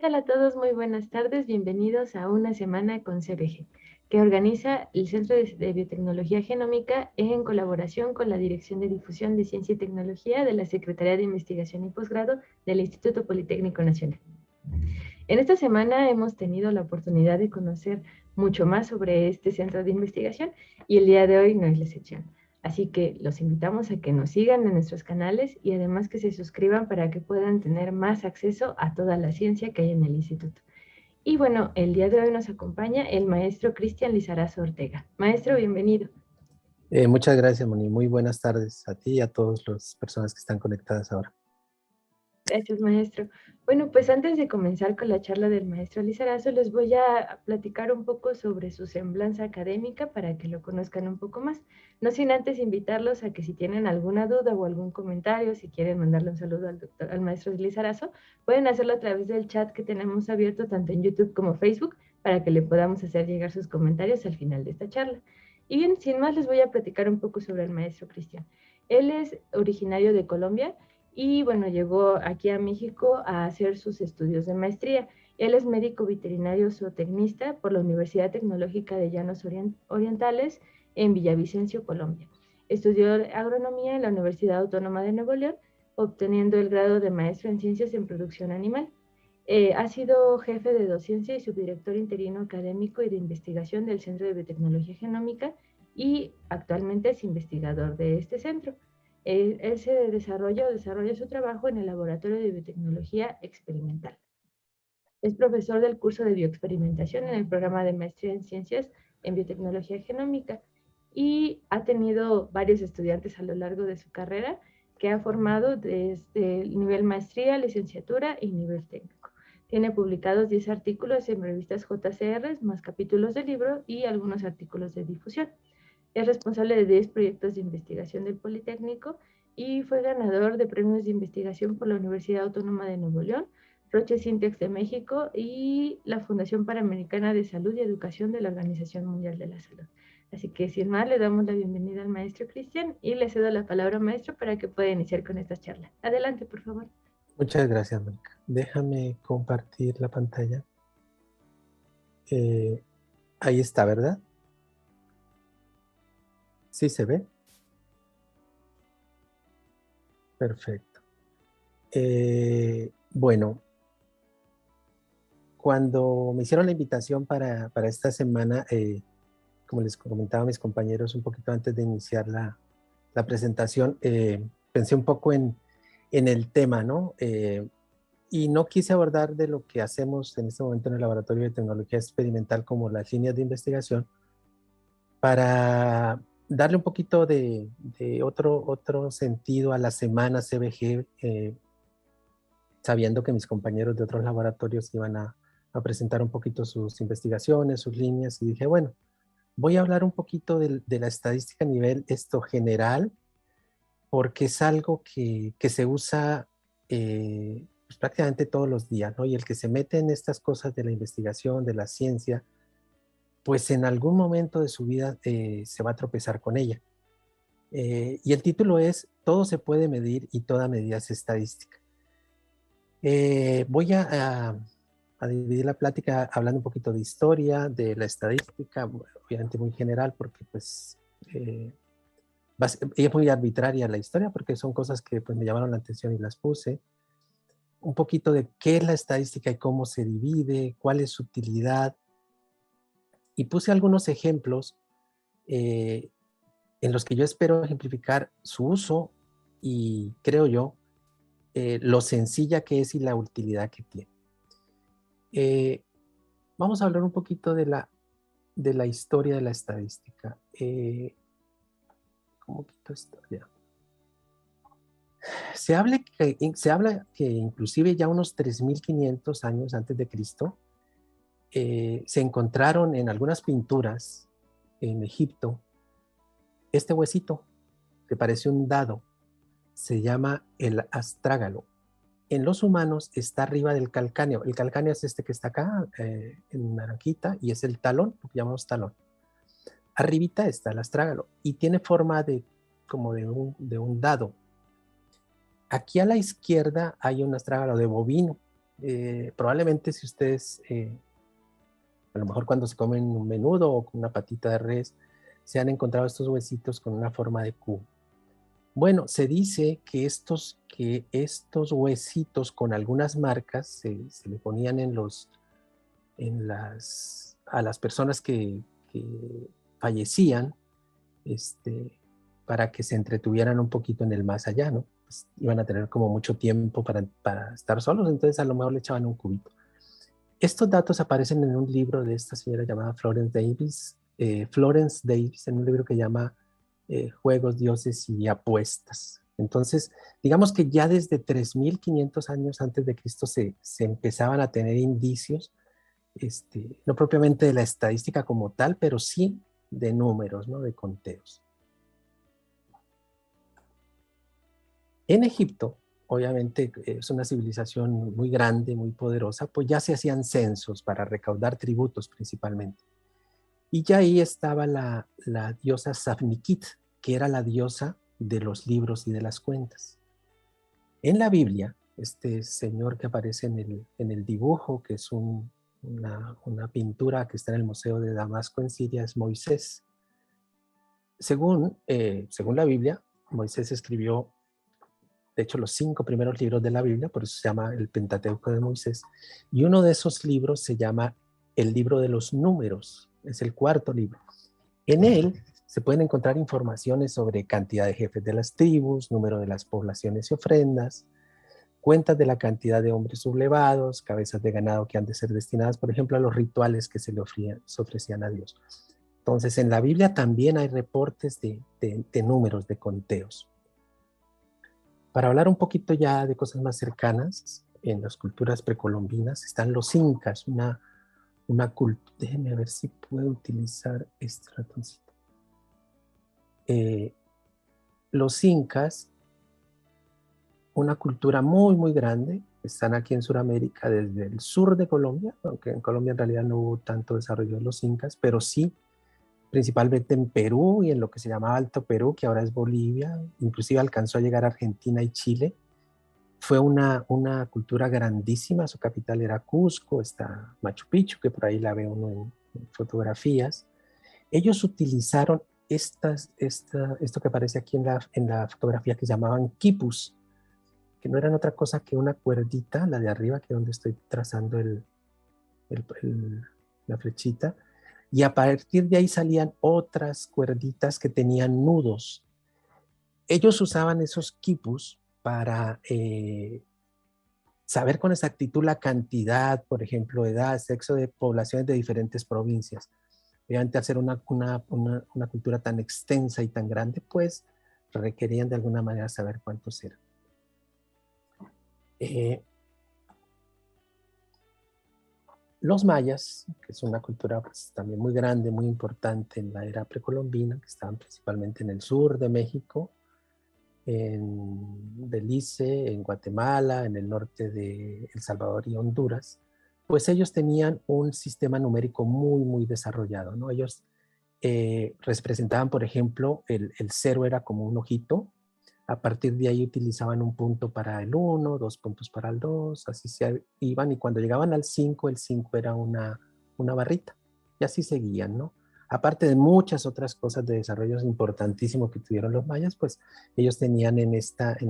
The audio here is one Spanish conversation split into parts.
tal a todos? Muy buenas tardes. Bienvenidos a una semana con CBG, que organiza el Centro de Biotecnología Genómica en colaboración con la Dirección de Difusión de Ciencia y Tecnología de la Secretaría de Investigación y Posgrado del Instituto Politécnico Nacional. En esta semana hemos tenido la oportunidad de conocer mucho más sobre este centro de investigación y el día de hoy no es la excepción. Así que los invitamos a que nos sigan en nuestros canales y además que se suscriban para que puedan tener más acceso a toda la ciencia que hay en el instituto. Y bueno, el día de hoy nos acompaña el maestro Cristian Lizarazo Ortega. Maestro, bienvenido. Muchas gracias, Moni. Muy buenas tardes a ti y a todas las personas que están conectadas ahora. Gracias, maestro. Bueno, pues antes de comenzar con la charla del maestro Lizarazo, les voy a platicar un poco sobre su semblanza académica para que lo conozcan un poco más. No sin antes invitarlos a que si tienen alguna duda o algún comentario, si quieren mandarle un saludo al maestro Lizarazo, pueden hacerlo a través del chat que tenemos abierto tanto en YouTube como Facebook para que le podamos hacer llegar sus comentarios al final de esta charla. Y bien, sin más, les voy a platicar un poco sobre el maestro Cristian. Él es originario de Colombia y bueno, llegó aquí a México a hacer sus estudios de maestría. Él es médico veterinario zootecnista por la Universidad Tecnológica de Llanos Orientales en Villavicencio, Colombia. Estudió agronomía en la Universidad Autónoma de Nuevo León, obteniendo el grado de maestro en ciencias en producción animal. Ha sido jefe de docencia y subdirector interino académico y de investigación del Centro de Biotecnología Genómica y actualmente es investigador de este centro. Él se desarrolla su trabajo en el Laboratorio de Biotecnología Experimental. Es profesor del curso de bioexperimentación en el programa de maestría en ciencias en biotecnología genómica y ha tenido varios estudiantes a lo largo de su carrera que ha formado desde el nivel maestría, licenciatura y nivel técnico. Tiene publicados 10 artículos en revistas JCR, más capítulos de libro y algunos artículos de difusión. Es responsable de 10 proyectos de investigación del Politécnico y fue ganador de premios de investigación por la Universidad Autónoma de Nuevo León, Roche Sintex de México y la Fundación Panamericana de Salud y Educación de la Organización Mundial de la Salud. Así que sin más, le damos la bienvenida al maestro Cristian y le cedo la palabra al maestro para que pueda iniciar con esta charla. Adelante, por favor. Muchas gracias, Mónica. Déjame compartir la pantalla. Ahí está, ¿verdad? ¿Sí se ve? Perfecto. Bueno, cuando me hicieron la invitación para esta semana, como les comentaba a mis compañeros un poquito antes de iniciar la presentación, pensé un poco en el tema, ¿no? Y no quise abordar de lo que hacemos en este momento en el Laboratorio de Tecnología Experimental como las líneas de investigación para darle un poquito de otro sentido a la semana CBG, sabiendo que mis compañeros de otros laboratorios iban a presentar un poquito sus investigaciones, sus líneas, y dije, bueno, voy a hablar un poquito de la estadística a nivel general, porque es algo que se usa pues prácticamente todos los días, ¿no? Y el que se mete en estas cosas de la investigación, de la ciencia, pues en algún momento de su vida se va a tropezar con ella. Y el título es Todo se puede medir y toda medida es estadística. Voy a dividir la plática hablando un poquito de historia, de la estadística, obviamente muy general, porque pues es muy arbitraria la historia, porque son cosas que pues, me llamaron la atención y las puse. Un poquito de qué es la estadística y cómo se divide, cuál es su utilidad. Y puse algunos ejemplos en los que yo espero ejemplificar su uso y creo yo lo sencilla que es y la utilidad que tiene. Vamos a hablar un poquito de la historia de la estadística. ¿Cómo quito esto? Ya. Se habla que inclusive ya unos 3.500 años antes de Cristo se encontraron en algunas pinturas en Egipto este huesito que parece un dado. Se llama el astrágalo. En los humanos está arriba del calcáneo. El calcáneo es este que está acá en naranjita y es el talón, lo que llamamos talón. Arribita está el astrágalo y tiene forma como de un dado. Aquí a la izquierda hay un astrágalo de bovino Probablemente si ustedes, a lo mejor cuando se comen un menudo o con una patita de res, se han encontrado estos huesitos con una forma de cubo. Bueno, se dice que estos huesitos con algunas marcas se le ponían a las personas que fallecían, para que se entretuvieran un poquito en el más allá, ¿no? Pues iban a tener como mucho tiempo para estar solos, entonces a lo mejor le echaban un cubito. Estos datos aparecen en un libro de esta señora llamada Florence Davis, en un libro que llama Juegos, Dioses y Apuestas. Entonces, digamos que ya desde 3.500 años antes de Cristo se empezaban a tener indicios, no propiamente de la estadística como tal, pero sí de números, ¿no? De conteos. En Egipto, obviamente es una civilización muy grande, muy poderosa, pues ya se hacían censos para recaudar tributos principalmente. Y ya ahí estaba la diosa Safnikit, que era la diosa de los libros y de las cuentas. En la Biblia, este señor que aparece en el dibujo, que es una pintura que está en el Museo de Damasco en Siria, es Moisés. Según la Biblia, Moisés escribió, de hecho, los 5 primeros libros de la Biblia, por eso se llama el Pentateuco de Moisés, y uno de esos libros se llama el libro de los números, es el 4.º libro. En él se pueden encontrar informaciones sobre cantidad de jefes de las tribus, número de las poblaciones y ofrendas, cuentas de la cantidad de hombres sublevados, cabezas de ganado que han de ser destinadas, por ejemplo, a los rituales que se ofrecían a Dios. Entonces, en la Biblia también hay reportes de números, de conteos. Para hablar un poquito ya de cosas más cercanas, en las culturas precolombinas están los incas, una cultura. Déjenme ver si puedo utilizar este ratoncito. Los incas, una cultura muy, muy grande, están aquí en Sudamérica, desde el sur de Colombia, aunque en Colombia en realidad no hubo tanto desarrollo de los incas, pero sí principalmente en Perú y en lo que se llamaba Alto Perú, que ahora es Bolivia, inclusive alcanzó a llegar a Argentina y Chile. Fue una cultura grandísima, su capital era Cusco, está Machu Picchu, que por ahí la ve uno en fotografías. Ellos utilizaron esto que aparece aquí en la fotografía, que llamaban quipus, que no eran otra cosa que una cuerdita, la de arriba, que es donde estoy trazando la flechita, y a partir de ahí salían otras cuerditas que tenían nudos. Ellos usaban esos quipus para saber con exactitud la cantidad, por ejemplo, edad, sexo de poblaciones de diferentes provincias. Obviamente, al ser una cultura tan extensa y tan grande, pues requerían de alguna manera saber cuántos eran. Los mayas, que es una cultura pues, también muy grande, muy importante en la era precolombina, que estaban principalmente en el sur de México, en Belice, en Guatemala, en el norte de El Salvador y Honduras, pues ellos tenían un sistema numérico muy, muy desarrollado, ¿no? Ellos representaban, por ejemplo, el 0 era como un ojito. A partir de ahí utilizaban un punto para el 1, 2 puntos para el 2, así se iban, y cuando llegaban al 5, el 5 era una barrita, y así seguían, ¿no? Aparte de muchas otras cosas de desarrollo importantísimo que tuvieron los mayas, pues ellos tenían en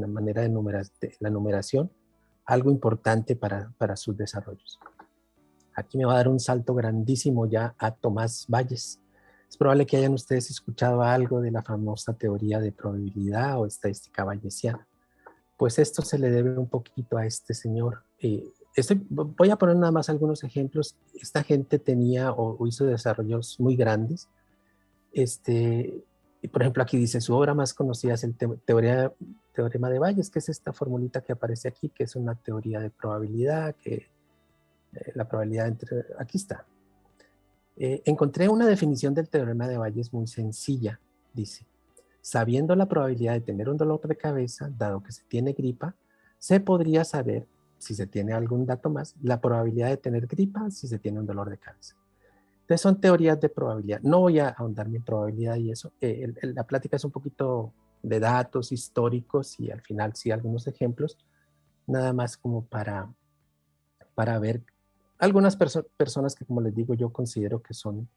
la manera de la numeración algo importante para sus desarrollos. Aquí me va a dar un salto grandísimo ya a Tomás Bayes. Es probable que hayan ustedes escuchado algo de la famosa teoría de probabilidad o estadística bayesiana. Pues esto se le debe un poquito a este señor. Voy a poner nada más algunos ejemplos. Esta gente tenía o hizo desarrollos muy grandes. Por ejemplo, aquí dice, su obra más conocida es el teorema de Bayes, que es esta formulita que aparece aquí, que es una teoría de probabilidad, que la probabilidad aquí está. Encontré una definición del teorema de Bayes muy sencilla. Dice, sabiendo la probabilidad de tener un dolor de cabeza, dado que se tiene gripa, se podría saber, si se tiene algún dato más, la probabilidad de tener gripa si se tiene un dolor de cabeza. Entonces son teorías de probabilidad. No voy a ahondar en probabilidad y eso. La plática es un poquito de datos históricos y al final sí algunos ejemplos, nada más como para para ver algunas personas que, como les digo, yo considero que son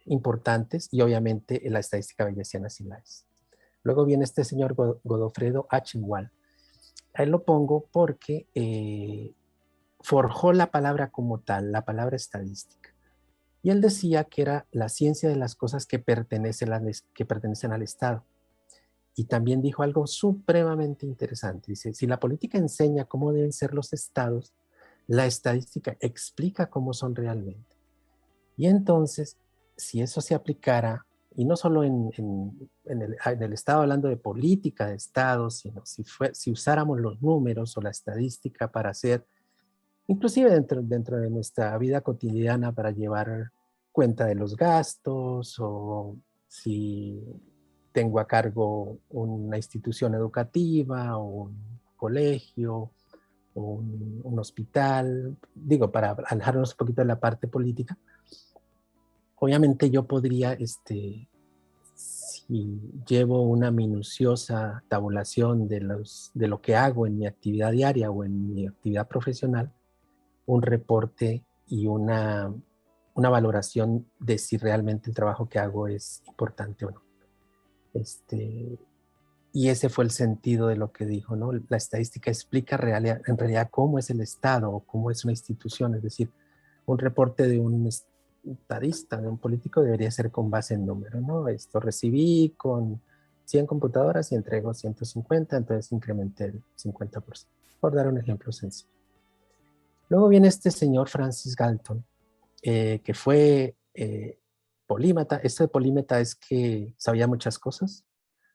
importantes, y obviamente la estadística bayesiana sí la es. Luego viene este señor Godofredo Achenwald. A él lo pongo porque forjó la palabra como tal, la palabra estadística. Y él decía que era la ciencia de las cosas que pertenecen al Estado. Y también dijo algo supremamente interesante. Dice, si la política enseña cómo deben ser los estados, la estadística explica cómo son realmente. Y entonces, si eso se aplicara, y no solo en el Estado hablando de política de Estado, sino si usáramos los números o la estadística para hacer, inclusive dentro de nuestra vida cotidiana, para llevar cuenta de los gastos, o si tengo a cargo una institución educativa o un colegio o un hospital, digo, para alejarnos un poquito de la parte política, obviamente yo podría, si llevo una minuciosa tabulación de lo que hago en mi actividad diaria o en mi actividad profesional, un reporte y una valoración de si realmente el trabajo que hago es importante o no. Y ese fue el sentido de lo que dijo, ¿no? La estadística explica en realidad cómo es el Estado o cómo es una institución. Es decir, un reporte de un estadista, de un político, debería ser con base en números, ¿no? Esto recibí con 100 computadoras y entrego 150, entonces incrementé el 50%, por dar un ejemplo sencillo. Luego viene este señor Francis Galton, que fue polímata. Esto de polímata es que sabía muchas cosas: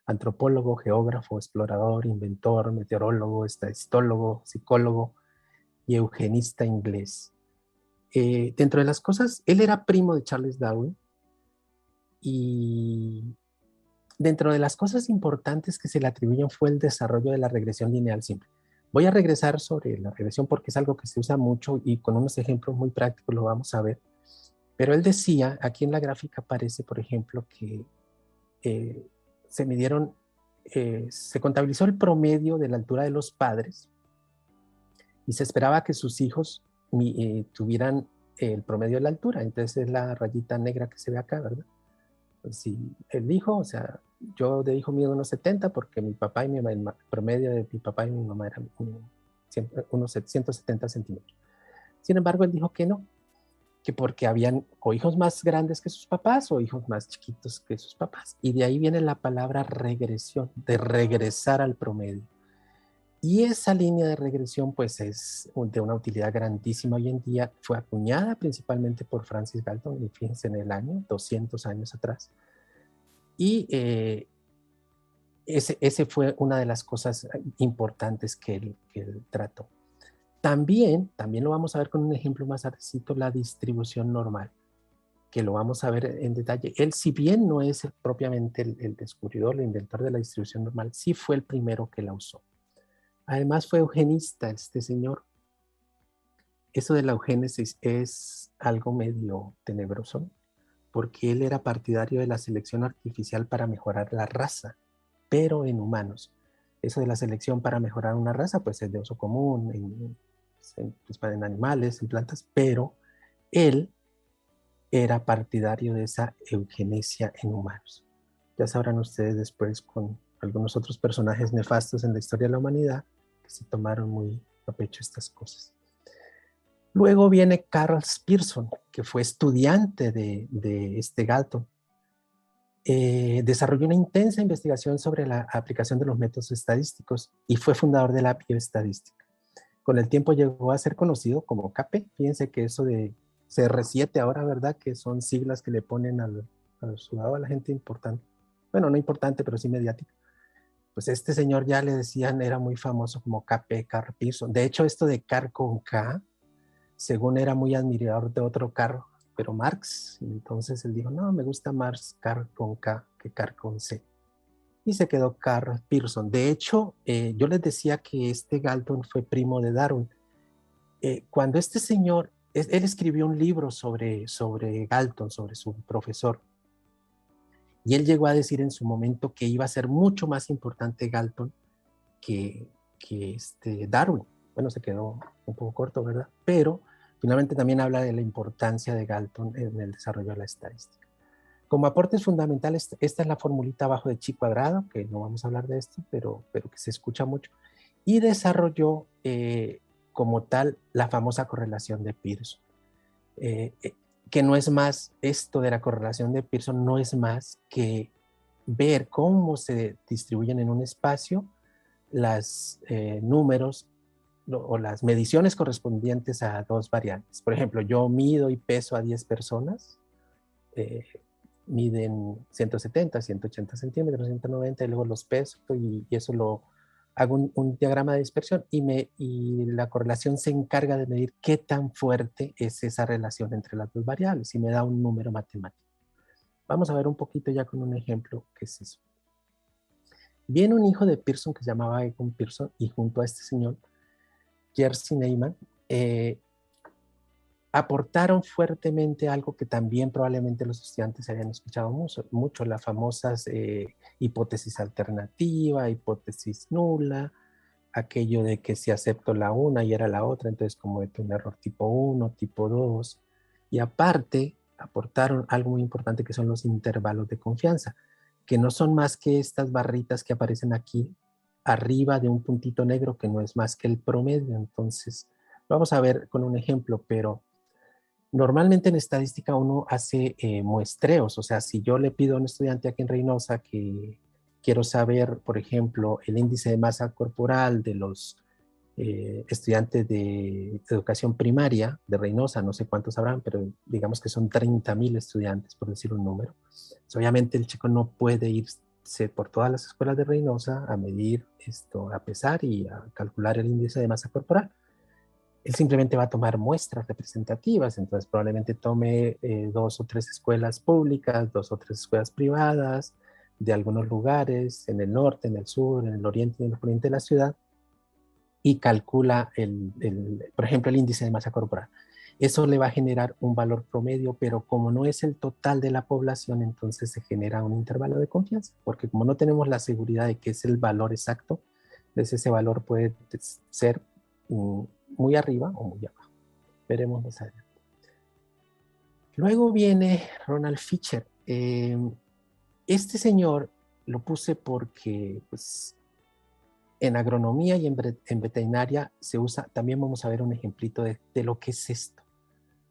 antropólogo, geógrafo, explorador, inventor, meteorólogo, estadistólogo, psicólogo y eugenista inglés. Dentro de las cosas, él era primo de Charles Darwin, y dentro de las cosas importantes que se le atribuyen fue el desarrollo de la regresión lineal simple. Voy a regresar sobre la regresión porque es algo que se usa mucho y con unos ejemplos muy prácticos lo vamos a ver. Pero él decía, aquí en la gráfica aparece, por ejemplo, que se contabilizó el promedio de la altura de los padres y se esperaba que sus hijos tuvieran el promedio de la altura. Entonces es la rayita negra que se ve acá, ¿verdad? Pues si el hijo, o sea, yo de hijo mido unos 70 porque mi papá y mi mamá, el promedio de mi papá y mi mamá eran unos 170 centímetros. Sin embargo, él dijo que no, que porque habían o hijos más grandes que sus papás o hijos más chiquitos que sus papás. Y de ahí viene la palabra regresión, de regresar al promedio. Y esa línea de regresión pues es de una utilidad grandísima hoy en día. Fue acuñada principalmente por Francis Galton, y fíjense, en el año 200 años atrás. Y ese fue una de las cosas importantes que él trató. También lo vamos a ver con un ejemplo más tardecito, la distribución normal, que lo vamos a ver en detalle. Él, si bien no es propiamente el descubridor, el inventor de la distribución normal, sí fue el primero que la usó. Además fue eugenista este señor. Eso de la eugénesis es algo medio tenebroso, porque él era partidario de la selección artificial para mejorar la raza, pero en humanos. Eso de la selección para mejorar una raza, pues es de uso común en animales, en plantas, pero él era partidario de esa eugenesia en humanos. Ya sabrán ustedes después con algunos otros personajes nefastos en la historia de la humanidad que se tomaron muy a pecho estas cosas. Luego viene Carl Pearson, que fue estudiante de este Galton. Desarrolló una intensa investigación sobre la aplicación de los métodos estadísticos y fue fundador de la bioestadística. Con el tiempo llegó a ser conocido como KP. Fíjense que eso de CR7 ahora, ¿verdad? Que son siglas que le ponen al sudado a la gente importante. Bueno, no importante, pero sí mediática. Pues este señor ya le decían, era muy famoso como KP, Carl Pearson. De hecho, esto de Carl con K, según era muy admirador de otro Carl, pero Marx. Entonces él dijo, no, me gusta más Carl con K que Carl con C. Y se quedó Carl Pearson. De hecho, yo les decía que este Galton fue primo de Darwin. Cuando este señor, él escribió un libro sobre Galton, sobre su profesor, y él llegó a decir en su momento que iba a ser mucho más importante Galton que Darwin. bueno, se quedó un poco corto, ¿verdad? Pero finalmente también habla de la importancia de Galton en el desarrollo de la estadística. Como aportes fundamentales, esta es la formulita abajo de chi cuadrado, que no vamos a hablar de esto, pero que se escucha mucho, y desarrolló como tal la famosa correlación de Pearson, que no es más, esto de la correlación de Pearson no es más que ver cómo se distribuyen en un espacio los números o las mediciones correspondientes a dos variables. Por ejemplo, yo mido y peso a 10 personas, eh, miden 170, 180 centímetros, 190, y luego los peso y eso lo hago un diagrama de dispersión y la correlación se encarga de medir qué tan fuerte es esa relación entre las dos variables y me da un número matemático. Vamos a ver un poquito ya con un ejemplo qué es eso. Viene un hijo de Pearson que se llamaba Egon Pearson y junto a este señor, Jerzy Neyman, aportaron fuertemente algo que también probablemente los estudiantes habían escuchado mucho las famosas hipótesis alternativa, hipótesis nula, aquello de que si acepto la una y era la otra, entonces cometo un error tipo 1, tipo 2, y aparte aportaron algo muy importante que son los intervalos de confianza, que no son más que estas barritas que aparecen aquí arriba de un puntito negro que no es más que el promedio. Entonces, vamos a ver con un ejemplo, pero normalmente en estadística uno hace muestreos, o sea, si yo le pido a un estudiante aquí en Reynosa que quiero saber, por ejemplo, el índice de masa corporal de los estudiantes de educación primaria de Reynosa, no sé cuántos habrán, pero digamos que son 30,000 estudiantes, por decir un número. Pues obviamente el chico no puede irse por todas las escuelas de Reynosa a medir esto, a pesar y a calcular el índice de masa corporal. Él simplemente va a tomar muestras representativas, entonces probablemente tome 2 o 3 escuelas públicas, 2 o 3 escuelas privadas de algunos lugares, en el norte, en el sur, en el oriente y en el poniente de la ciudad, y calcula, por ejemplo, el índice de masa corporal. Eso le va a generar un valor promedio, pero como no es el total de la población, entonces se genera un intervalo de confianza, porque como no tenemos la seguridad de que es el valor exacto, entonces ese valor puede ser muy arriba o muy abajo. Veremos más adelante. Luego viene Ronald Fisher. Este señor lo puse porque pues, en agronomía y en veterinaria se usa, también vamos a ver un ejemplito de lo que es esto,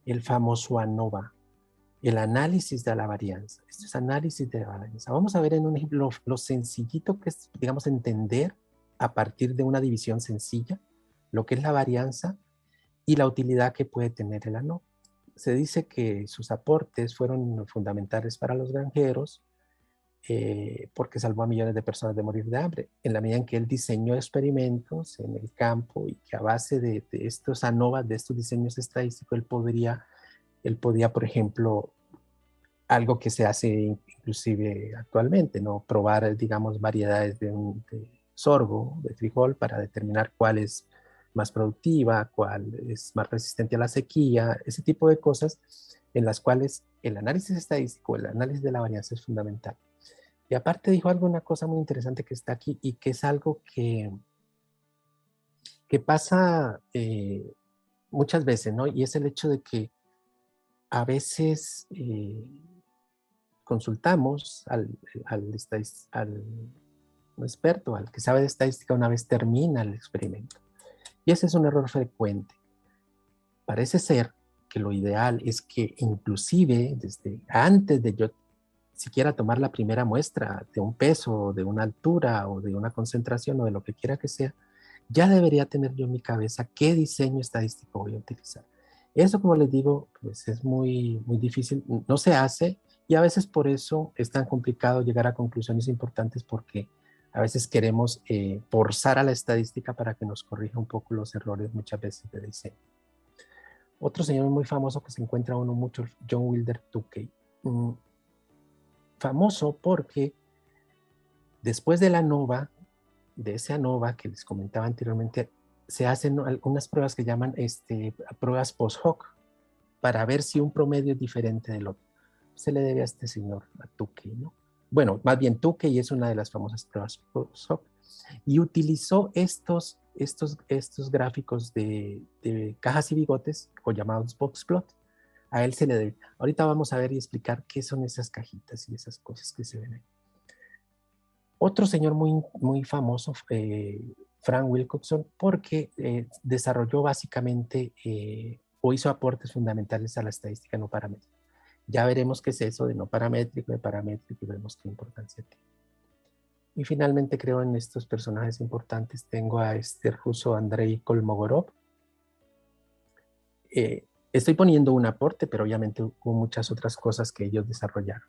el famoso ANOVA, el análisis de la varianza. Esto es análisis de la varianza. Vamos a ver en un ejemplo lo sencillito que es, digamos, entender a partir de una división sencilla lo que es la varianza y la utilidad que puede tener el ANOVA. Se dice que sus aportes fueron fundamentales para los granjeros, porque salvó a millones de personas de morir de hambre, en la medida en que él diseñó experimentos en el campo y que a base de estos ANOVA, de estos diseños estadísticos, él podía, por ejemplo, algo que se hace inclusive actualmente, ¿no? Probar, digamos, variedades de sorgo, de frijol, para determinar cuál es más productiva, cuál es más resistente a la sequía, ese tipo de cosas en las cuales el análisis estadístico, el análisis de la varianza es fundamental. Y aparte dijo una cosa muy interesante que está aquí y que es algo que pasa muchas veces, ¿no? Y es el hecho de que a veces consultamos al experto, al que sabe de estadística una vez termina el experimento. Y ese es un error frecuente. Parece ser que lo ideal es que inclusive desde antes de yo siquiera tomar la primera muestra de un peso, de una altura o de una concentración o de lo que quiera que sea, ya debería tener yo en mi cabeza qué diseño estadístico voy a utilizar. Eso, como les digo, pues es muy, muy difícil, no se hace y a veces por eso es tan complicado llegar a conclusiones importantes porque a veces queremos forzar a la estadística para que nos corrija un poco los errores muchas veces de diseño. Otro señor muy famoso que se encuentra uno mucho, John Wilder Tukey. Famoso porque después de la ANOVA, de ese ANOVA que les comentaba anteriormente, se hacen algunas pruebas que llaman pruebas post-hoc para ver si un promedio es diferente del otro. Se le debe a este señor, a Tukey, ¿no? Bueno, más bien Tukey es una de las famosas pruebas post-hoc y utilizó estos estos gráficos de cajas y bigotes, o llamados box plot. A él se le debe. Ahorita vamos a ver y explicar qué son esas cajitas y esas cosas que se ven ahí. Otro señor muy famoso, Frank Wilcoxon, porque desarrolló básicamente o hizo aportes fundamentales a la estadística no paramétrica. Ya veremos qué es eso de no paramétrico, de paramétrico, y vemos qué importancia tiene. Y finalmente creo en estos personajes importantes. Tengo a este ruso Andrei Kolmogorov. Estoy poniendo un aporte, pero obviamente hubo muchas otras cosas que ellos desarrollaron.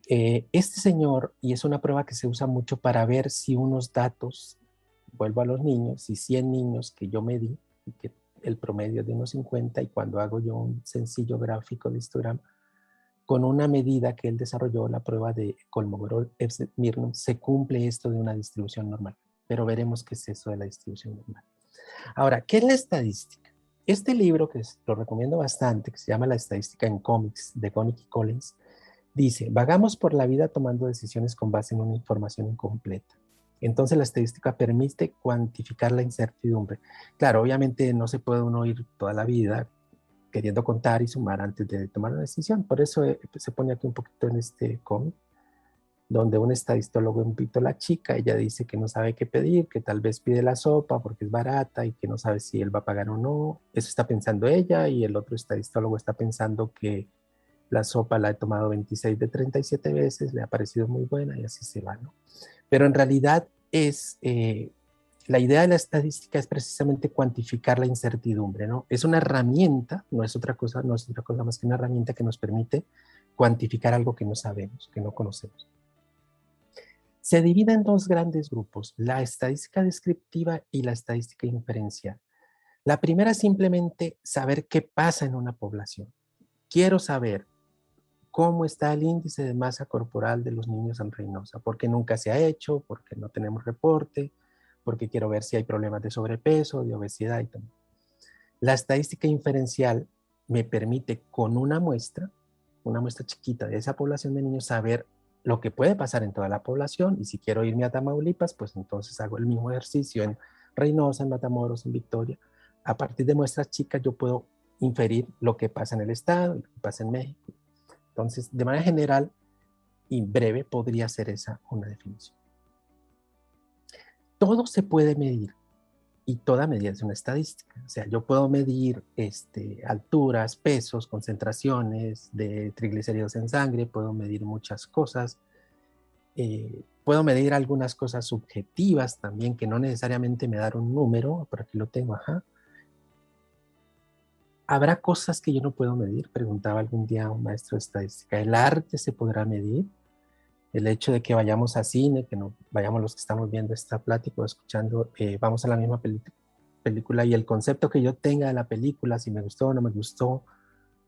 Este señor, y es una prueba que se usa mucho para ver si unos datos, vuelvo a los niños, si 100 niños que yo medí, y que el promedio es de unos 50, y cuando hago yo un sencillo gráfico de histograma, con una medida que él desarrolló, la prueba de Kolmogorov-Smirnov, se cumple esto de una distribución normal. Pero veremos qué es eso de la distribución normal. Ahora, ¿qué es la estadística? Este libro, que lo recomiendo bastante, que se llama La estadística en cómics, de Connick y Collins, dice: vagamos por la vida tomando decisiones con base en una información incompleta. Entonces la estadística permite cuantificar la incertidumbre. Claro, obviamente no se puede uno ir toda la vida queriendo contar y sumar antes de tomar una decisión. Por eso se pone aquí un poquito en este cómic, donde un estadistólogo invita a la chica, ella dice que no sabe qué pedir, que tal vez pide la sopa porque es barata y que no sabe si él va a pagar o no. Eso está pensando ella, y el otro estadistólogo está pensando que la sopa la he tomado 26 de 37 veces, le ha parecido muy buena, y así se va, ¿no? Pero en realidad la idea de la estadística es precisamente cuantificar la incertidumbre, ¿no? Es una herramienta, no es otra cosa más que una herramienta que nos permite cuantificar algo que no sabemos, que no conocemos. Se divide en dos grandes grupos: la estadística descriptiva y la estadística inferencial. La primera es simplemente saber qué pasa en una población. Quiero saber cómo está el índice de masa corporal de los niños en Reynosa, porque nunca se ha hecho, porque no tenemos reporte, porque quiero ver si hay problemas de sobrepeso, de obesidad y todo. La estadística inferencial me permite, con una muestra chiquita de esa población de niños, saber lo que puede pasar en toda la población, y si quiero irme a Tamaulipas, pues entonces hago el mismo ejercicio en Reynosa, en Matamoros, en Victoria. A partir de muestras chicas yo puedo inferir lo que pasa en el estado, lo que pasa en México. Entonces, de manera general y breve, podría ser esa una definición. Todo se puede medir, y toda medida es una estadística. O sea, yo puedo medir alturas, pesos, concentraciones de triglicéridos en sangre, puedo medir muchas cosas. Puedo medir algunas cosas subjetivas también, que no necesariamente me dan un número. Por aquí lo tengo, ajá. ¿Habrá cosas que yo no puedo medir?, preguntaba algún día un maestro de estadística. ¿El arte se podrá medir? El hecho de que vayamos a cine, que no vayamos los que estamos viendo esta plática o escuchando, vamos a la misma película, y el concepto que yo tenga de la película, si me gustó o no me gustó,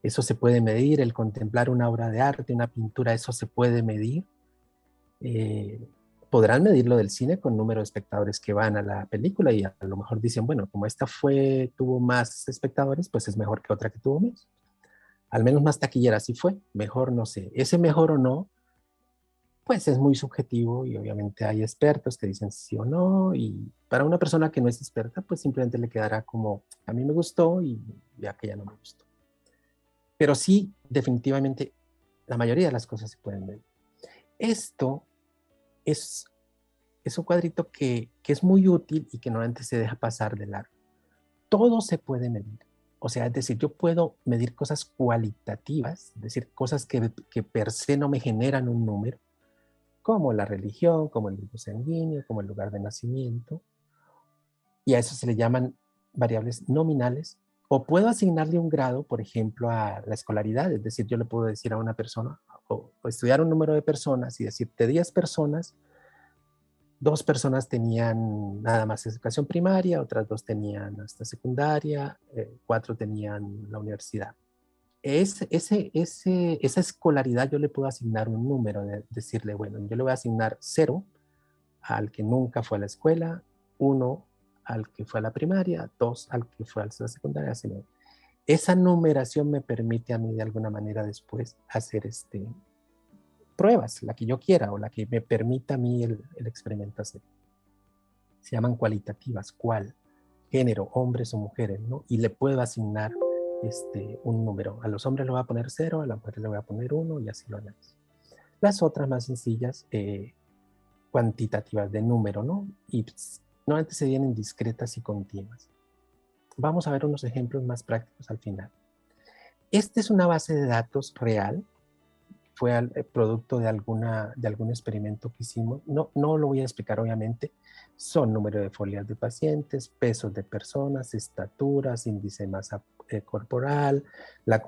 eso se puede medir. El contemplar una obra de arte, una pintura, eso se puede medir. Podrán medir lo del cine con número de espectadores que van a la película, y a lo mejor dicen, bueno, como esta tuvo más espectadores, pues es mejor que otra que tuvo menos. Al menos más taquillera, así fue. Mejor, no sé. Ese mejor o no, pues es muy subjetivo, y obviamente hay expertos que dicen sí o no, y para una persona que no es experta, pues simplemente le quedará como: a mí me gustó y ya que ya no me gustó. Pero sí, definitivamente, la mayoría de las cosas se pueden medir. Esto es un cuadrito que es muy útil y que normalmente se deja pasar de largo. Todo se puede medir. O sea, es decir, yo puedo medir cosas cualitativas, es decir, cosas que per se no me generan un número, como la religión, como el grupo sanguíneo, como el lugar de nacimiento, y a eso se le llaman variables nominales. O puedo asignarle un grado, por ejemplo, a la escolaridad, es decir, yo le puedo decir a una persona, o estudiar un número de personas y decir: de 10 personas, 2 personas tenían nada más educación primaria, otras 2 tenían hasta secundaria, 4 tenían la universidad. Esa escolaridad yo le puedo asignar un número, decirle, bueno, yo le voy a asignar 0 al que nunca fue a la escuela, 1 al que fue a la primaria, 2 al que fue a la secundaria, así. Esa numeración me permite a mí de alguna manera después hacer pruebas, la que yo quiera o la que me permita a mí el experimento hacer. Se llaman cualitativas, cuál, género, hombres o mujeres, ¿no? Y le puedo asignar un número. A los hombres le voy a poner 0, a las mujeres le voy a poner 1 y así lo analizo. Las otras más sencillas, cuantitativas de número, ¿no? Y normalmente se vienen discretas y continuas. Vamos a ver unos ejemplos más prácticos al final. Esta es una base de datos real, fue producto de algún experimento que hicimos. No lo voy a explicar obviamente. Son número de folias de pacientes, pesos de personas, estaturas, índice de masa corporal, la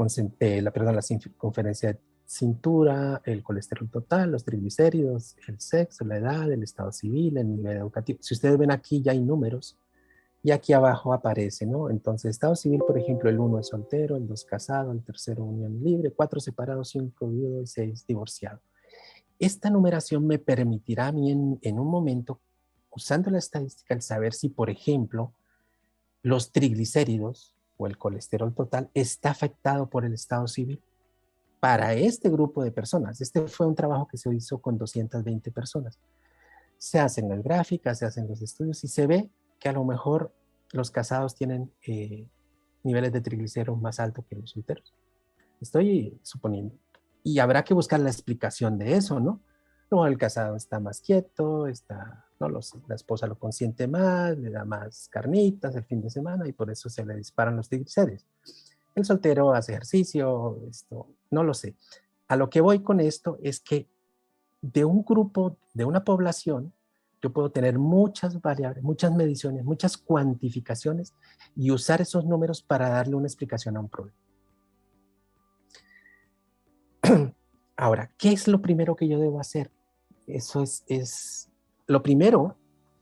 circunferencia de cintura, el colesterol total, los triglicéridos, el sexo, la edad, el estado civil, el nivel educativo. Si ustedes ven aquí ya hay números. Y aquí abajo aparece, ¿no? Entonces, estado civil, por ejemplo, el 1 es soltero, el 2 casado, el tercero unión libre, 4 separados, 5 viudo y 6 divorciado. Esta numeración me permitirá a mí en un momento, usando la estadística, el saber si, por ejemplo, los triglicéridos o el colesterol total está afectado por el estado civil. Para este grupo de personas, este fue un trabajo que se hizo con 220 personas. Se hacen las gráficas, se hacen los estudios y se ve que a lo mejor los casados tienen niveles de triglicéridos más altos que los solteros. Estoy suponiendo. Y habrá que buscar la explicación de eso, ¿no? No, el casado está más quieto, no lo sé, la esposa lo consiente más, le da más carnitas el fin de semana y por eso se le disparan los triglicéridos. El soltero hace ejercicio, no lo sé. A lo que voy con esto es que de un grupo, de una población, yo puedo tener muchas variables, muchas mediciones, muchas cuantificaciones y usar esos números para darle una explicación a un problema. Ahora, ¿qué es lo primero que yo debo hacer? Eso es lo primero,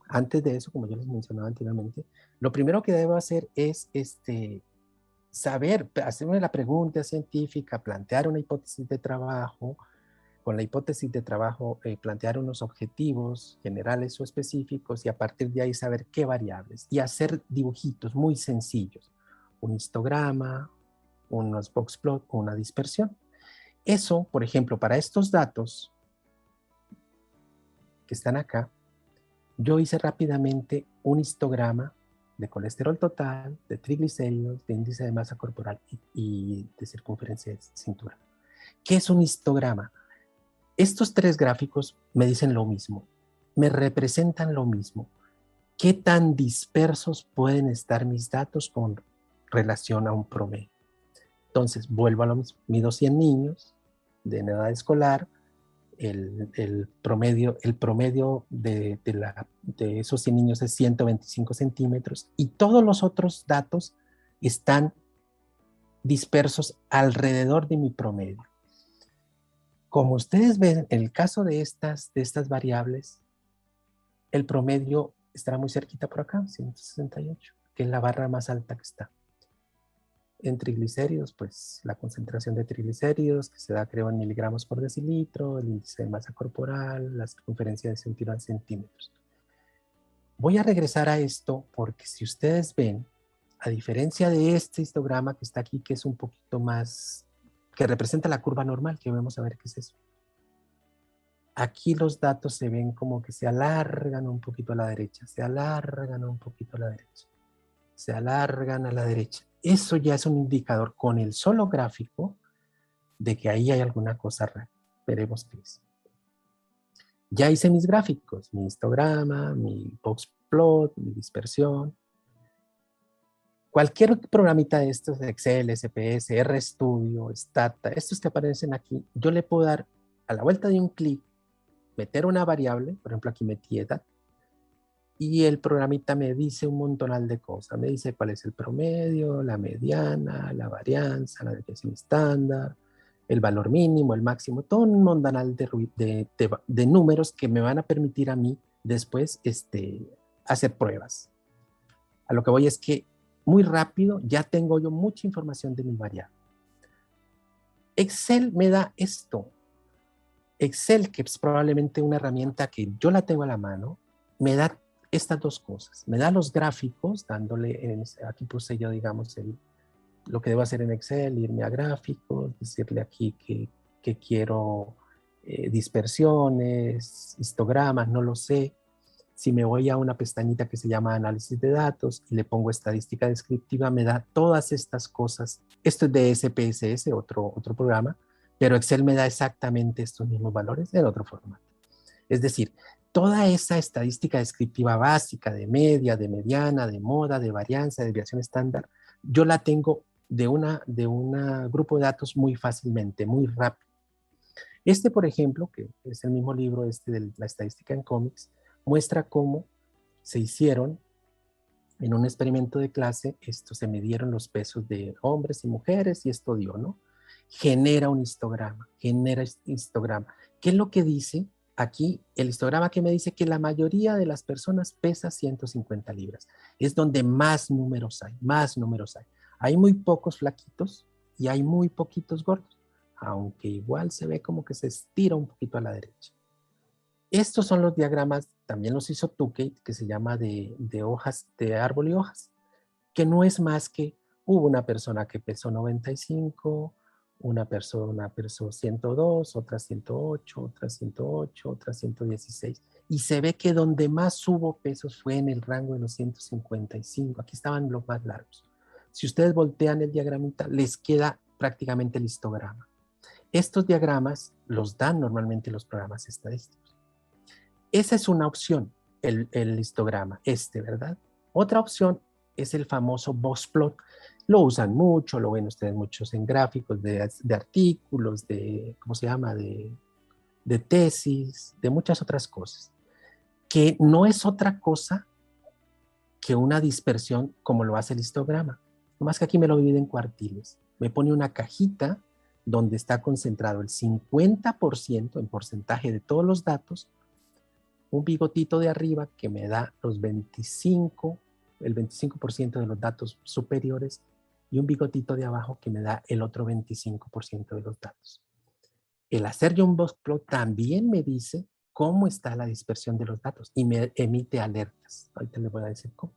antes de eso, como yo les mencionaba anteriormente, lo primero que debo hacer es saber, hacerme la pregunta científica, plantear una hipótesis de trabajo, con la hipótesis de trabajo plantear unos objetivos generales o específicos y a partir de ahí saber qué variables y hacer dibujitos muy sencillos, un histograma, unos boxplot o una dispersión. Eso, por ejemplo, para estos datos que están acá, yo hice rápidamente un histograma de colesterol total, de triglicéridos, de índice de masa corporal y de circunferencia de cintura. ¿Qué es un histograma? Estos tres gráficos me dicen lo mismo, me representan lo mismo. ¿Qué tan dispersos pueden estar mis datos con relación a un promedio? Entonces, vuelvo a lo mismo. Mido 100 niños de edad escolar, el promedio de esos 100 niños es 125 centímetros y todos los otros datos están dispersos alrededor de mi promedio. Como ustedes ven, en el caso de estas variables, el promedio estará muy cerquita por acá, 168, que es la barra más alta que está. En triglicéridos, pues la concentración de triglicéridos, que se da creo en miligramos por decilitro, el índice de masa corporal, la circunferencia de cintura en centímetros. Voy a regresar a esto porque si ustedes ven, a diferencia de este histograma que está aquí, que es un poquito más, que representa la curva normal, que vamos a ver qué es eso. Aquí los datos se ven como que se alargan un poquito a la derecha, se alargan un poquito a la derecha, se alargan a la derecha. Eso ya es un indicador con el solo gráfico de que ahí hay alguna cosa rara. Veremos qué es. Ya hice mis gráficos, mi histograma, mi boxplot, mi dispersión. Cualquier programita de estos, Excel, SPS, RStudio, Stata, estos que aparecen aquí, yo le puedo dar a la vuelta de un clic, meter una variable, por ejemplo aquí metí edad, y el programita me dice un montonal de cosas. Me dice cuál es el promedio, la mediana, la varianza, la desviación estándar, el valor mínimo, el máximo, todo un montonal de números que me van a permitir a mí después hacer pruebas. A lo que voy es que muy rápido ya tengo yo mucha información de mi variable. Excel me da esto. Excel, que es probablemente una herramienta que yo la tengo a la mano, me da estas dos cosas. Me da los gráficos, dándole, aquí puse yo, digamos, lo que debo hacer en Excel, irme a gráficos, decirle aquí que quiero dispersiones, histogramas, no lo sé. Si me voy a una pestañita que se llama análisis de datos y le pongo estadística descriptiva, me da todas estas cosas. Esto es de SPSS, otro programa, pero Excel me da exactamente estos mismos valores en otro formato. Es decir, toda esa estadística descriptiva básica de media, de mediana, de moda, de varianza, de desviación estándar, yo la tengo de un grupo de datos muy fácilmente, muy rápido. Este, por ejemplo, que es el mismo libro de la estadística en cómics, muestra cómo se hicieron en un experimento de clase, se midieron los pesos de hombres y mujeres y esto dio, ¿no? Genera un histograma, genera histograma. ¿Qué es lo que dice? Aquí el histograma que me dice que la mayoría de las personas pesa 150 libras. Es donde más números hay, más números hay. Hay muy pocos flaquitos y hay muy poquitos gordos, aunque igual se ve como que se estira un poquito a la derecha. Estos son los diagramas, también los hizo Tukey, que se llama de hojas, de árbol y hojas, que no es más que hubo una persona que pesó 95, una persona pesó 102, otra 108, otra 108, otra 116. Y se ve que donde más hubo pesos fue en el rango de los 155. Aquí estaban los más largos. Si ustedes voltean el diagramita, les queda prácticamente el histograma. Estos diagramas los dan normalmente los programas estadísticos. Esa es una opción, el histograma, ¿verdad? Otra opción es el famoso boxplot. Lo usan mucho, lo ven ustedes muchos en gráficos de artículos, ¿cómo se llama? De tesis, de muchas otras cosas, que no es otra cosa que una dispersión como lo hace el histograma. Nomás que aquí me lo divide en cuartiles. Me pone una cajita donde está concentrado el 50% en porcentaje de todos los datos, un bigotito de arriba que me da el 25% de los datos superiores y un bigotito de abajo que me da el otro 25% de los datos. El hacer yo un boxplot también me dice cómo está la dispersión de los datos y me emite alertas. Ahorita les voy a decir cómo.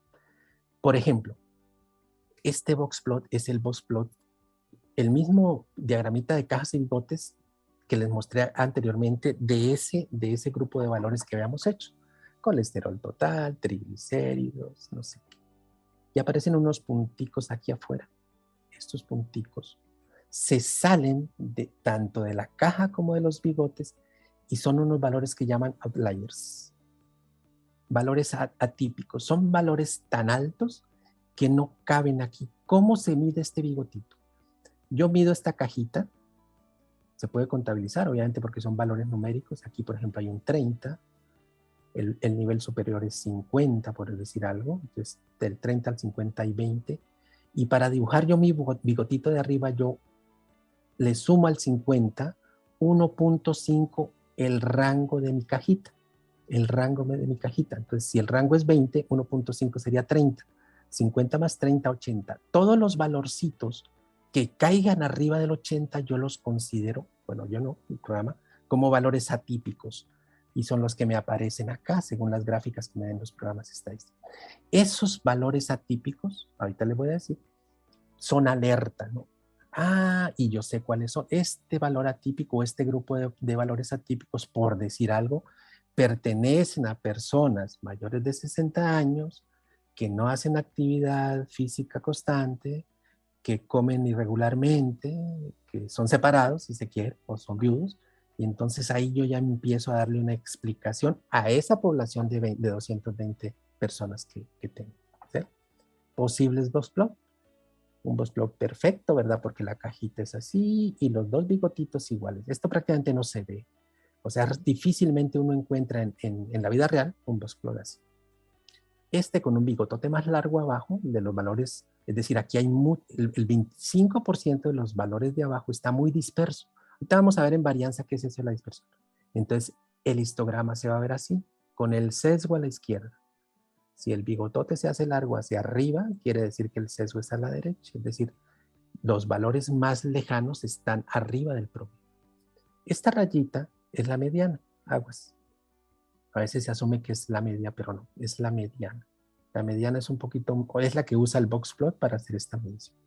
Por ejemplo, este boxplot es el boxplot, el mismo diagramita de cajas y bigotes que les mostré anteriormente de ese grupo de valores que habíamos hecho. Colesterol total, triglicéridos, no sé qué. Y aparecen unos punticos aquí afuera. Estos punticos se salen tanto de la caja como de los bigotes y son unos valores que llaman outliers. Valores atípicos. Son valores tan altos que no caben aquí. ¿Cómo se mide este bigotito? Yo mido esta cajita. Se puede contabilizar, obviamente, porque son valores numéricos. Aquí, por ejemplo, hay un 30. El nivel superior es 50, por decir algo. Entonces, del 30 al 50 hay 20. Y para dibujar yo mi bigotito de arriba, yo le sumo al 50 1.5 el rango de mi cajita. El rango de mi cajita. Entonces, si el rango es 20, 1.5 sería 30. 50 más 30, 80. Todos los valorcitos que caigan arriba del 80, yo los considero, bueno, yo no, el programa, como valores atípicos. Y son los que me aparecen acá, según las gráficas que me den los programas estadísticos. Esos valores atípicos, ahorita les voy a decir, son alerta, ¿no? Ah, y yo sé cuáles son. Este valor atípico, este grupo de valores atípicos, por decir algo, pertenecen a personas mayores de 60 años que no hacen actividad física constante, que comen irregularmente, que son separados, si se quiere, o son viudos. Y entonces ahí yo ya empiezo a darle una explicación a esa población de 220 personas que tengo. ¿Sí? Posibles boxplot. Un boxplot perfecto, ¿verdad? Porque la cajita es así y los dos bigotitos iguales. Esto prácticamente no se ve. O sea, difícilmente uno encuentra en la vida real un boxplot así. Este con un bigotote más largo abajo de los valores, es decir, aquí hay el 25% de los valores de abajo está muy disperso. Ahorita vamos a ver en varianza qué es eso de la dispersión. Entonces, el histograma se va a ver así, con el sesgo a la izquierda. Si el bigotote se hace largo hacia arriba, quiere decir que el sesgo está a la derecha, es decir, los valores más lejanos están arriba del promedio. Esta rayita es la mediana, aguas. A veces se asume que es la media, pero no, es la mediana. La mediana es un poquito, es la que usa el boxplot para hacer esta medición.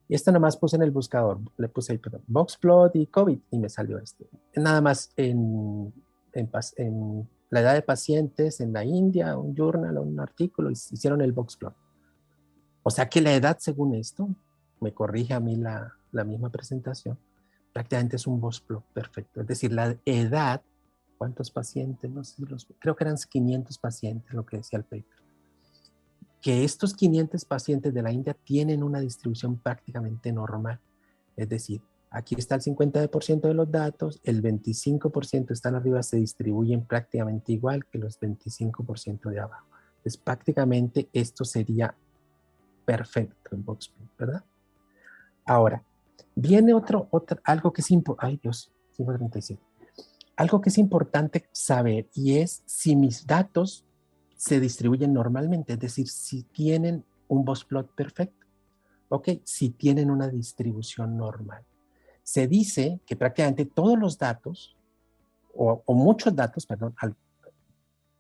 Y esta nomás puse en el buscador, le puse ahí, boxplot y COVID y me salió este. Nada más en la edad de pacientes en la India, un journal o un artículo, hicieron el box plot. O sea que la edad, según esto, me corrige a mí la misma presentación, prácticamente es un box plot perfecto. Es decir, la edad, ¿cuántos pacientes? No sé si creo que eran 500 pacientes, lo que decía el paper. Que estos 500 pacientes de la India tienen una distribución prácticamente normal. Es decir, aquí está el 50% de los datos, el 25% están arriba, se distribuyen prácticamente igual que los 25% de abajo. Entonces, prácticamente esto sería perfecto en Boxplot, ¿verdad? Ahora, viene algo que es importante. Ay, Dios, 537. Algo que es importante saber y es si mis datos se distribuyen normalmente, es decir, si tienen un Boxplot perfecto, ¿ok? Si tienen una distribución normal. Se dice que prácticamente todos los datos, o muchos datos, perdón,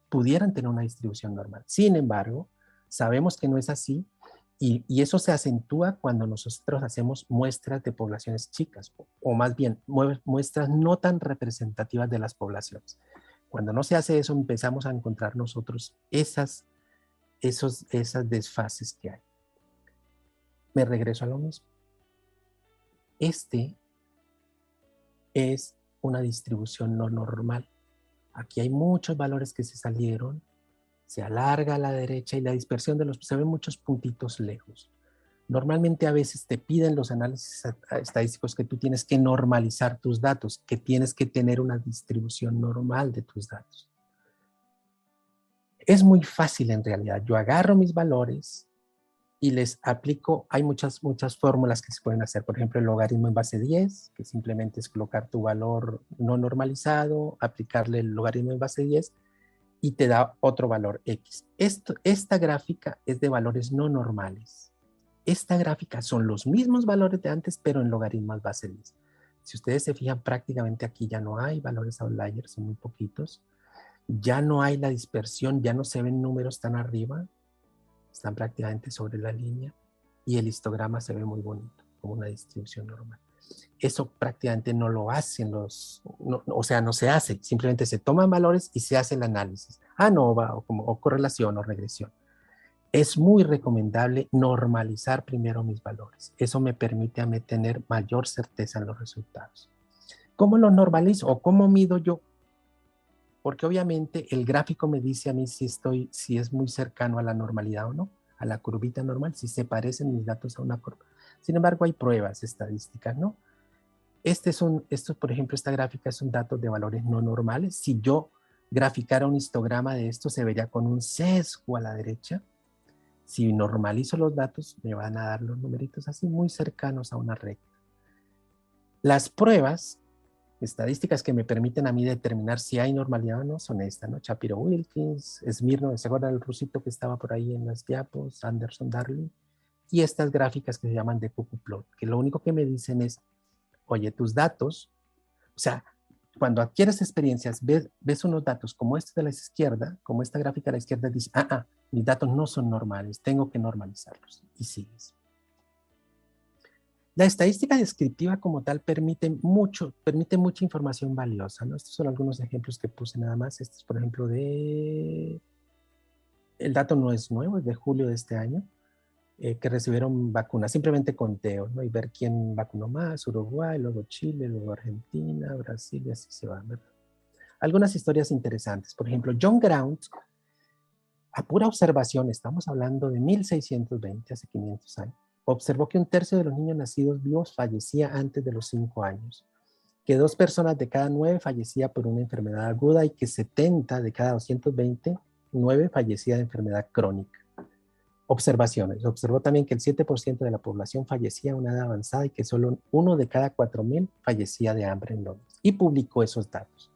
pudieran tener una distribución normal. Sin embargo, sabemos que no es así y eso se acentúa cuando nosotros hacemos muestras de poblaciones chicas o más bien muestras no tan representativas de las poblaciones. Cuando no se hace eso, empezamos a encontrar nosotros esas desfases que hay. Me regreso a lo mismo. Este es una distribución no normal. Aquí hay muchos valores que se salieron, se alarga a la derecha y la dispersión de los, se ven muchos puntitos lejos. Normalmente a veces te piden los análisis estadísticos que tú tienes que normalizar tus datos, que tienes que tener una distribución normal de tus datos. Es muy fácil en realidad. Yo agarro mis valores y les aplico, hay muchas fórmulas que se pueden hacer. Por ejemplo, el logaritmo en base 10, que simplemente es colocar tu valor no normalizado, aplicarle el logaritmo en base 10 y te da otro valor X. Esta gráfica es de valores no normales. Esta gráfica son los mismos valores de antes, pero en logaritmos base 10. Si ustedes se fijan, prácticamente aquí ya no hay valores outliers, son muy poquitos. Ya no hay la dispersión, ya no se ven números tan arriba, están prácticamente sobre la línea y el histograma se ve muy bonito, como una distribución normal. Eso prácticamente no lo hacen o sea, no se hace, simplemente se toman valores y se hace el análisis. ANOVA o correlación o regresión. Es muy recomendable normalizar primero mis valores. Eso me permite a mí tener mayor certeza en los resultados. ¿Cómo lo normalizo o cómo mido yo? Porque obviamente el gráfico me dice a mí si es muy cercano a la normalidad o no, a la curvita normal, si se parecen mis datos a una curva. Sin embargo, hay pruebas estadísticas, ¿no? Por ejemplo, esta gráfica es un dato de valores no normales. Si yo graficara un histograma de esto, se vería con un sesgo a la derecha. Si normalizo los datos, me van a dar los numeritos así muy cercanos a una recta. Las pruebas estadísticas que me permiten a mí determinar si hay normalidad o no son estas, ¿no? Shapiro-Wilkins, Smirnov, ¿se acuerdan del rusito que estaba por ahí en las diapos? Anderson, Darling. Y estas gráficas que se llaman de cuckoo-plot, que lo único que me dicen es, oye, tus datos, o sea, cuando adquieres experiencias, ves unos datos como este de la izquierda, como esta gráfica de la izquierda, dice, mis datos no son normales, tengo que normalizarlos. Y sigues. La estadística descriptiva como tal permite mucha información valiosa, ¿no? Estos son algunos ejemplos que puse nada más. Este es, por ejemplo, el dato no es nuevo, es de julio de este año, que recibieron vacunas, simplemente conteo, ¿no? Y ver quién vacunó más, Uruguay, luego Chile, luego Argentina, Brasil, y así se va, ¿verdad? Algunas historias interesantes. Por ejemplo, John Ground, a pura observación, estamos hablando de 1620, hace 500 años, observó que un tercio de los niños nacidos vivos fallecía antes de los 5 años, que 2 personas de cada 9 fallecía por una enfermedad aguda y que 70 de cada 229 fallecía de enfermedad crónica. Observaciones. Observó también que el 7% de la población fallecía a una edad avanzada y que solo 1 de cada 4.000 fallecía de hambre en Londres. Y publicó esos datos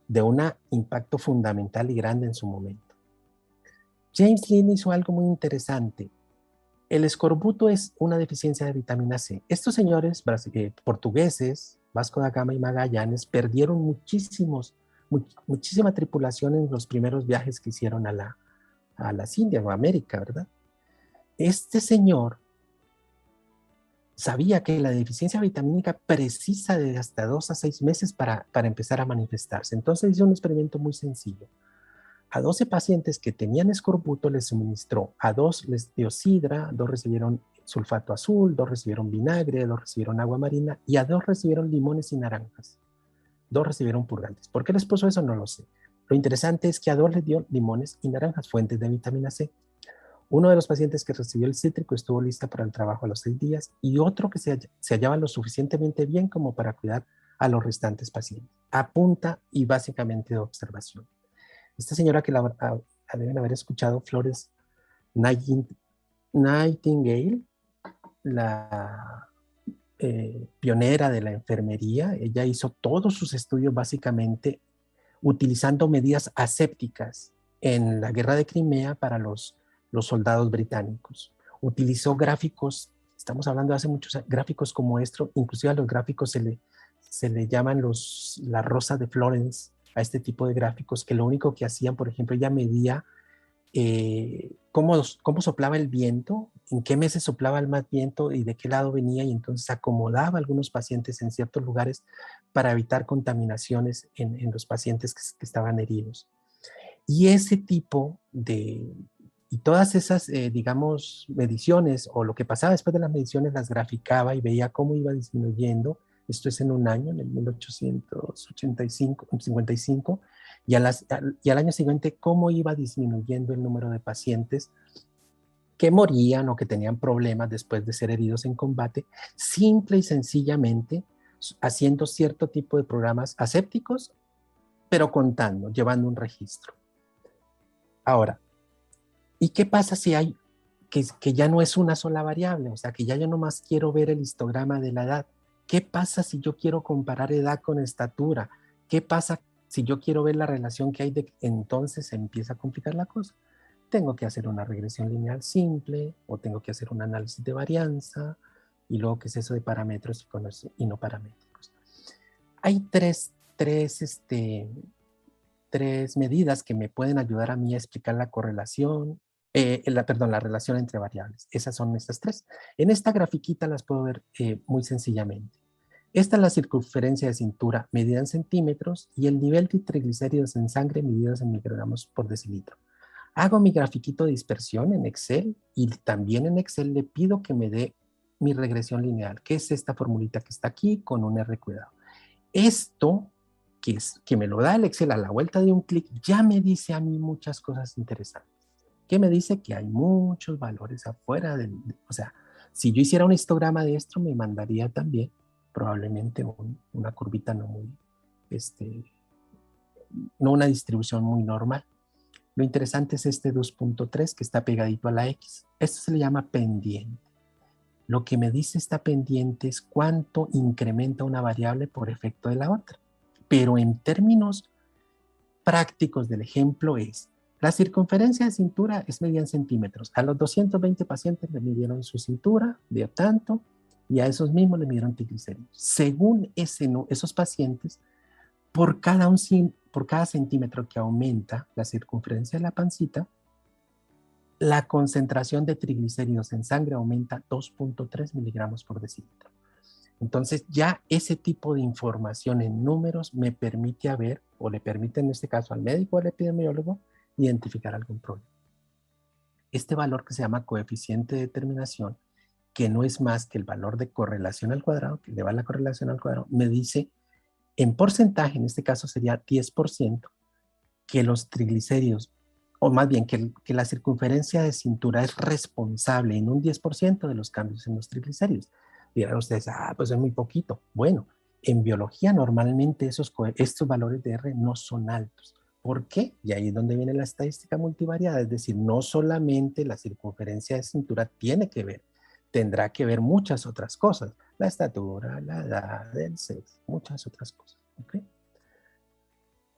de un impacto fundamental y grande en su momento. James Lind hizo algo muy interesante. El escorbuto es una deficiencia de vitamina C. Estos señores portugueses, Vasco da Gama y Magallanes, perdieron muchísima tripulación en los primeros viajes que hicieron a las Indias o a América, ¿verdad? Este señor sabía que la deficiencia vitamínica precisa de hasta 2 a 6 meses para empezar a manifestarse. Entonces hizo un experimento muy sencillo. A 12 pacientes que tenían escorbuto les suministró, a 2 les dio sidra, 2 recibieron sulfato azul, 2 recibieron vinagre, 2 recibieron agua marina y a 2 recibieron limones y naranjas. 2 recibieron purgantes. ¿Por qué les puso eso? No lo sé. Lo interesante es que a 2 les dio limones y naranjas, fuentes de vitamina C. Uno de los pacientes que recibió el cítrico estuvo lista para el trabajo a los 6 días y otro que se hallaba lo suficientemente bien como para cuidar a los restantes pacientes. A punta y básicamente de observación. Esta señora que deben haber escuchado, Flores Nightingale, la pionera de la enfermería, ella hizo todos sus estudios básicamente utilizando medidas asépticas en la guerra de Crimea para los soldados británicos. Utilizó gráficos, estamos hablando de hace muchos años, gráficos como esto, inclusive a los gráficos se le llaman la rosa de Florence, a este tipo de gráficos, que lo único que hacían, por ejemplo, ella medía cómo soplaba el viento, en qué meses soplaba el más viento y de qué lado venía, y entonces acomodaba a algunos pacientes en ciertos lugares para evitar contaminaciones en los pacientes que estaban heridos. Y ese tipo y todas esas, digamos, mediciones o lo que pasaba después de las mediciones las graficaba y veía cómo iba disminuyendo. Esto es en un año, en el 1885, 55, y al año siguiente cómo iba disminuyendo el número de pacientes que morían o que tenían problemas después de ser heridos en combate, simple y sencillamente haciendo cierto tipo de programas asépticos, pero contando, llevando un registro. Ahora, ¿y qué pasa si hay que ya no es una sola variable? O sea, que ya yo nomás quiero ver el histograma de la edad. ¿Qué pasa si yo quiero comparar edad con estatura? ¿Qué pasa si yo quiero ver la relación que hay entonces se empieza a complicar la cosa? Tengo que hacer una regresión lineal simple o tengo que hacer un análisis de varianza y luego qué es eso de parámetros y no paramétricos. Hay tres medidas que me pueden ayudar a mí a explicar la correlación, la relación entre variables. Esas son estas tres. En esta grafiquita las puedo ver muy sencillamente. Esta es la circunferencia de cintura medida en centímetros y el nivel de triglicéridos en sangre medidos en microgramos por decilitro. Hago mi grafiquito de dispersión en Excel y también en Excel le pido que me dé mi regresión lineal, que es esta formulita que está aquí con un R cuidado. Esto que me lo da el Excel a la vuelta de un clic, ya me dice a mí muchas cosas interesantes. Que me dice que hay muchos valores afuera o sea, si yo hiciera un histograma de esto, me mandaría también probablemente una curvita no una distribución muy normal. Lo interesante es este 2.3 que está pegadito a la X. Esto se le llama pendiente. Lo que me dice esta pendiente es cuánto incrementa una variable por efecto de la otra. Pero en términos prácticos del ejemplo es, la circunferencia de cintura es medida en centímetros. A los 220 pacientes le midieron su cintura de tanto y a esos mismos le midieron triglicéridos. Según esos pacientes, por cada centímetro que aumenta la circunferencia de la pancita, la concentración de triglicéridos en sangre aumenta 2.3 miligramos por decilitro. Entonces ya ese tipo de información en números me permite o le permite en este caso al médico o al epidemiólogo, identificar algún problema. Este valor que se llama coeficiente de determinación, que no es más que el valor de correlación al cuadrado, que eleva la correlación al cuadrado, me dice en porcentaje, en este caso sería 10%, que los triglicéridos, o más bien que la circunferencia de cintura es responsable en un 10% de los cambios en los triglicéridos. Dirán ustedes, pues es muy poquito. Bueno, en biología normalmente estos valores de R no son altos. ¿Por qué? Y ahí es donde viene la estadística multivariada, es decir, no solamente la circunferencia de cintura tiene que ver, tendrá que ver muchas otras cosas, la estatura, la edad, el sexo, muchas otras cosas. ¿Ok?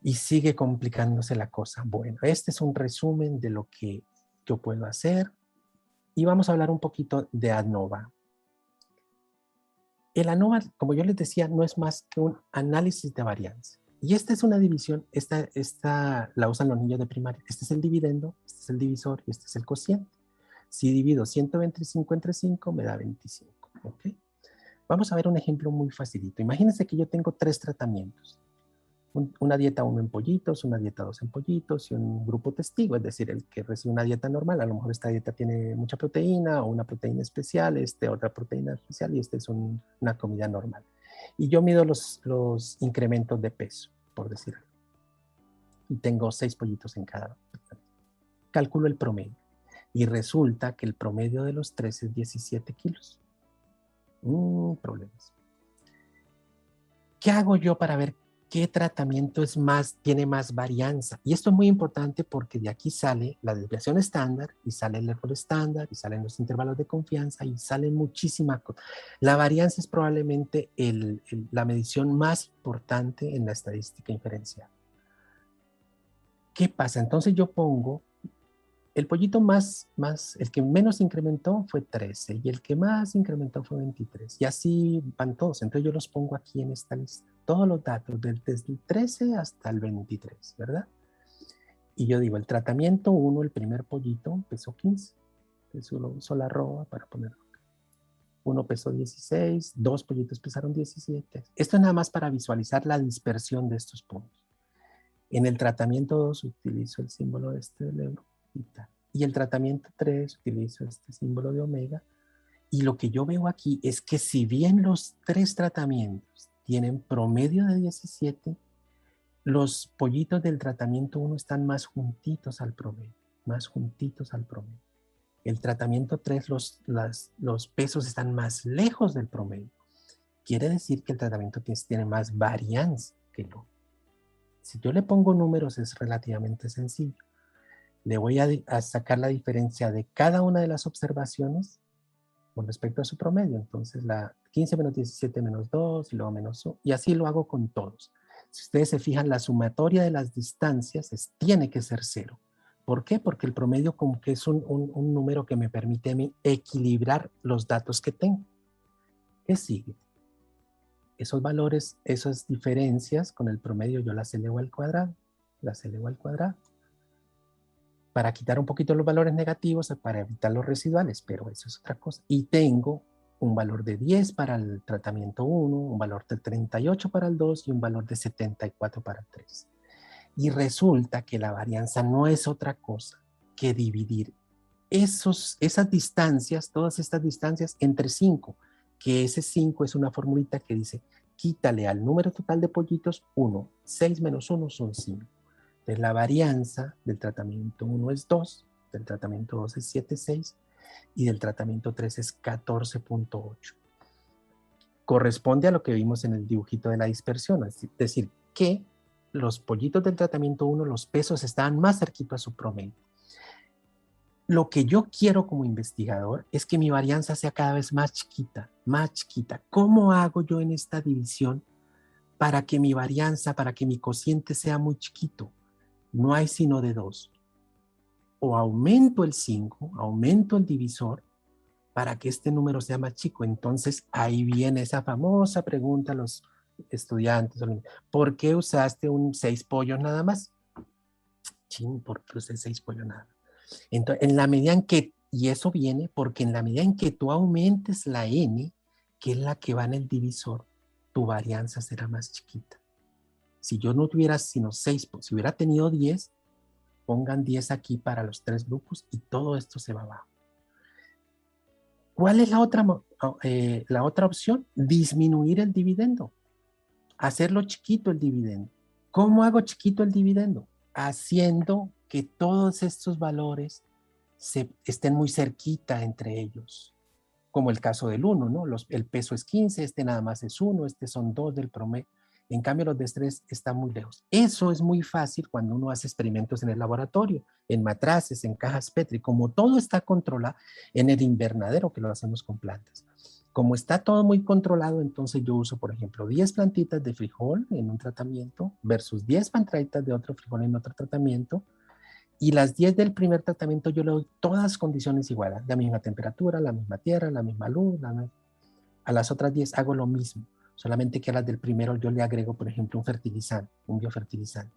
Y sigue complicándose la cosa. Bueno, este es un resumen de lo que yo puedo hacer y vamos a hablar un poquito de ANOVA. El ANOVA, como yo les decía, no es más que un análisis de varianza. Y esta es una división, esta la usan los niños de primaria. Este es el dividendo, este es el divisor y este es el cociente. Si divido 125 entre 5, me da 25. ¿Ok? Vamos a ver un ejemplo muy facilito. Imagínense que yo tengo 3 tratamientos. Una dieta 1 en pollitos, una dieta 2 en pollitos y un grupo testigo, es decir, el que recibe una dieta normal, a lo mejor esta dieta tiene mucha proteína o una proteína especial, otra proteína especial y es una comida normal. Y yo mido los incrementos de peso, por decirlo. Y tengo 6 pollitos en cada. Calculo el promedio. Y resulta que el promedio de los 3 es 17 kilos. Problemas. ¿Qué hago yo para ver qué tratamiento tiene más varianza? Y esto es muy importante porque de aquí sale la desviación estándar y sale el error estándar y salen los intervalos de confianza y salen muchísimas cosas. La varianza es probablemente la medición más importante en la estadística inferencial. ¿Qué pasa? Entonces yo pongo el pollito el que menos incrementó fue 13 y el que más incrementó fue 23. Y así van todos. Entonces yo los pongo aquí en esta lista. Todos los datos desde el 13 hasta el 23, ¿verdad? Y yo digo, el tratamiento 1, el primer pollito, pesó 15. Entonces uso la arroba para ponerlo. Uno pesó 16, 2 pollitos pesaron 17. Esto es nada más para visualizar la dispersión de estos puntos. En el tratamiento 2 utilizo el símbolo del euro. Y el tratamiento 3 utilizo este símbolo de omega. Y lo que yo veo aquí es que si bien los 3 tratamientos tienen promedio de 17, los pollitos del tratamiento 1 están más juntitos al promedio, El tratamiento 3, los pesos están más lejos del promedio. Quiere decir que el tratamiento tiene más varianza que el otro. Si yo le pongo números es relativamente sencillo. Le voy a sacar la diferencia de cada una de las observaciones con respecto a su promedio. Entonces, la 15 menos 17 menos 2, y luego menos 1, y así lo hago con todos. Si ustedes se fijan, la sumatoria de las distancias tiene que ser 0. ¿Por qué? Porque el promedio como que es un número que me permite a mí equilibrar los datos que tengo. ¿Qué sigue? Esos valores, esas diferencias con el promedio yo las elevo al cuadrado. Para quitar un poquito los valores negativos, para evitar los residuales, pero eso es otra cosa. Y tengo un valor de 10 para el tratamiento 1, un valor de 38 para el 2 y un valor de 74 para el 3. Y resulta que la varianza no es otra cosa que dividir esas distancias, todas estas distancias, entre 5, que ese 5 es una formulita que dice, quítale al número total de pollitos 1, 6 menos 1 son 5. Entonces, la varianza del tratamiento 1 es 2, del tratamiento 2 es 7,6 y del tratamiento 3 es 14,8. Corresponde a lo que vimos en el dibujito de la dispersión, es decir, que los pollitos del tratamiento 1, los pesos estaban más cerquita a su promedio. Lo que yo quiero como investigador es que mi varianza sea cada vez más chiquita, más chiquita. ¿Cómo hago yo en esta división para que mi varianza, para que mi cociente sea muy chiquito? No hay sino de 2. O aumento el 5, aumento el divisor para que este número sea más chico. Entonces ahí viene esa famosa pregunta a los estudiantes. ¿Por qué usaste 6 pollos nada más? ¿Por qué usé 6 pollos nada más? Entonces, en la medida en que, y eso viene porque en la medida en que tú aumentes la n, que es la que va en el divisor, tu varianza será más chiquita. Si yo no tuviera sino 6, si hubiera tenido 10, pongan 10 aquí para los 3 grupos y todo esto se va abajo. ¿Cuál es la otra opción? Disminuir el dividendo. Hacerlo chiquito el dividendo. ¿Cómo hago chiquito el dividendo? Haciendo que todos estos valores estén muy cerquita entre ellos. Como el caso del 1, ¿no? El peso es 15, este nada más es 1, este son 2 del promedio. En cambio, los de 3 están muy lejos. Eso es muy fácil cuando uno hace experimentos en el laboratorio, en matraces, en cajas Petri. Como todo está controlado en el invernadero, que lo hacemos con plantas. Como está todo muy controlado, entonces yo uso, por ejemplo, 10 plantitas de frijol en un tratamiento versus 10 plantitas de otro frijol en otro tratamiento. Y las 10 del primer tratamiento yo le doy todas condiciones iguales, la misma temperatura, la misma tierra, la misma luz. A las otras 10 hago lo mismo, solamente que a las del primero yo le agrego, por ejemplo, un fertilizante, un biofertilizante.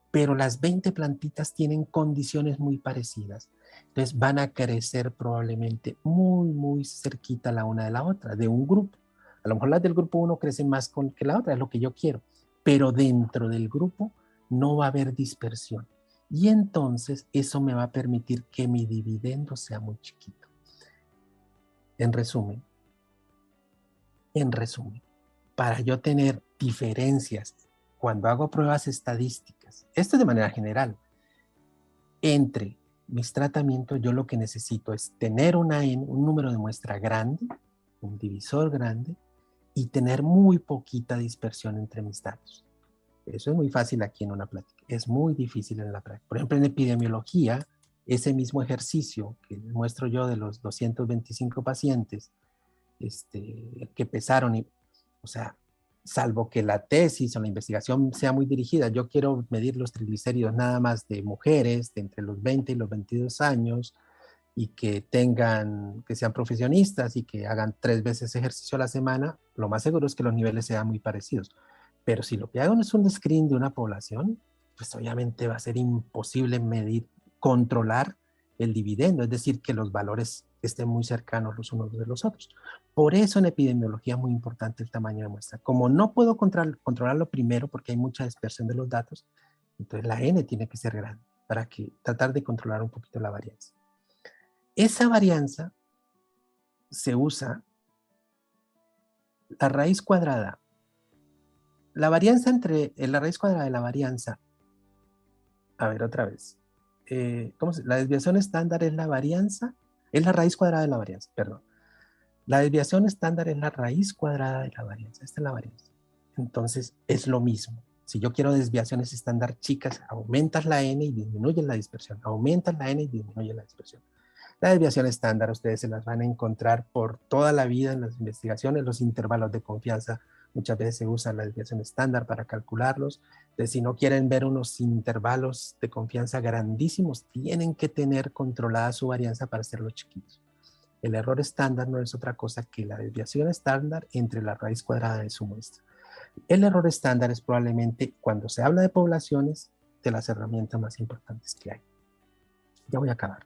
Pero las 20 plantitas tienen condiciones muy parecidas. Entonces van a crecer probablemente muy, muy cerquita la una de la otra, de un grupo. A lo mejor las del grupo 1 crecen más que la otra, es lo que yo quiero. pero dentro del grupo no va a haber dispersión. Y entonces eso me va a permitir que mi dividendo sea muy chiquito. En resumen, para yo tener diferencias cuando hago pruebas estadísticas, esto de manera general, entre mis tratamientos, yo lo que necesito es tener un número de muestra grande, un divisor grande, y tener muy poquita dispersión entre mis datos. Eso es muy fácil aquí en una plática, es muy difícil en la práctica. Por ejemplo, en epidemiología, ese mismo ejercicio que les muestro yo de los 225 pacientes que pesaron, o sea, salvo que la tesis o la investigación sea muy dirigida, yo quiero medir los triglicéridos nada más de mujeres de entre los 20 y los 22 años y que sean profesionistas y que hagan 3 veces ejercicio a la semana, lo más seguro es que los niveles sean muy parecidos. Pero si lo que hago es un screen de una población, pues obviamente va a ser imposible controlar el dividendo, es decir, que los valores estén muy cercanos los unos de los otros. Por eso en epidemiología es muy importante el tamaño de muestra. Como no puedo controlarlo primero porque hay mucha dispersión de los datos, entonces la N tiene que ser grande para tratar de controlar un poquito la varianza. Esa varianza se usa la raíz cuadrada. La varianza entre la raíz cuadrada de la varianza, a ver otra vez, la desviación estándar es la varianza, es la raíz cuadrada de la varianza, perdón. La desviación estándar es la raíz cuadrada de la varianza, esta es la varianza. Entonces es lo mismo. Si yo quiero desviaciones estándar chicas, aumentas la n y disminuyes la dispersión, aumentas la n y disminuyes la dispersión. La desviación estándar ustedes se las van a encontrar por toda la vida en las investigaciones, los intervalos de confianza. Muchas veces se usa la desviación estándar para calcularlos. Entonces, si no quieren ver unos intervalos de confianza grandísimos, tienen que tener controlada su varianza para hacerlos chiquitos. El error estándar no es otra cosa que la desviación estándar entre la raíz cuadrada de su muestra. El error estándar es probablemente, cuando se habla de poblaciones, de las herramientas más importantes que hay. Ya voy a acabar.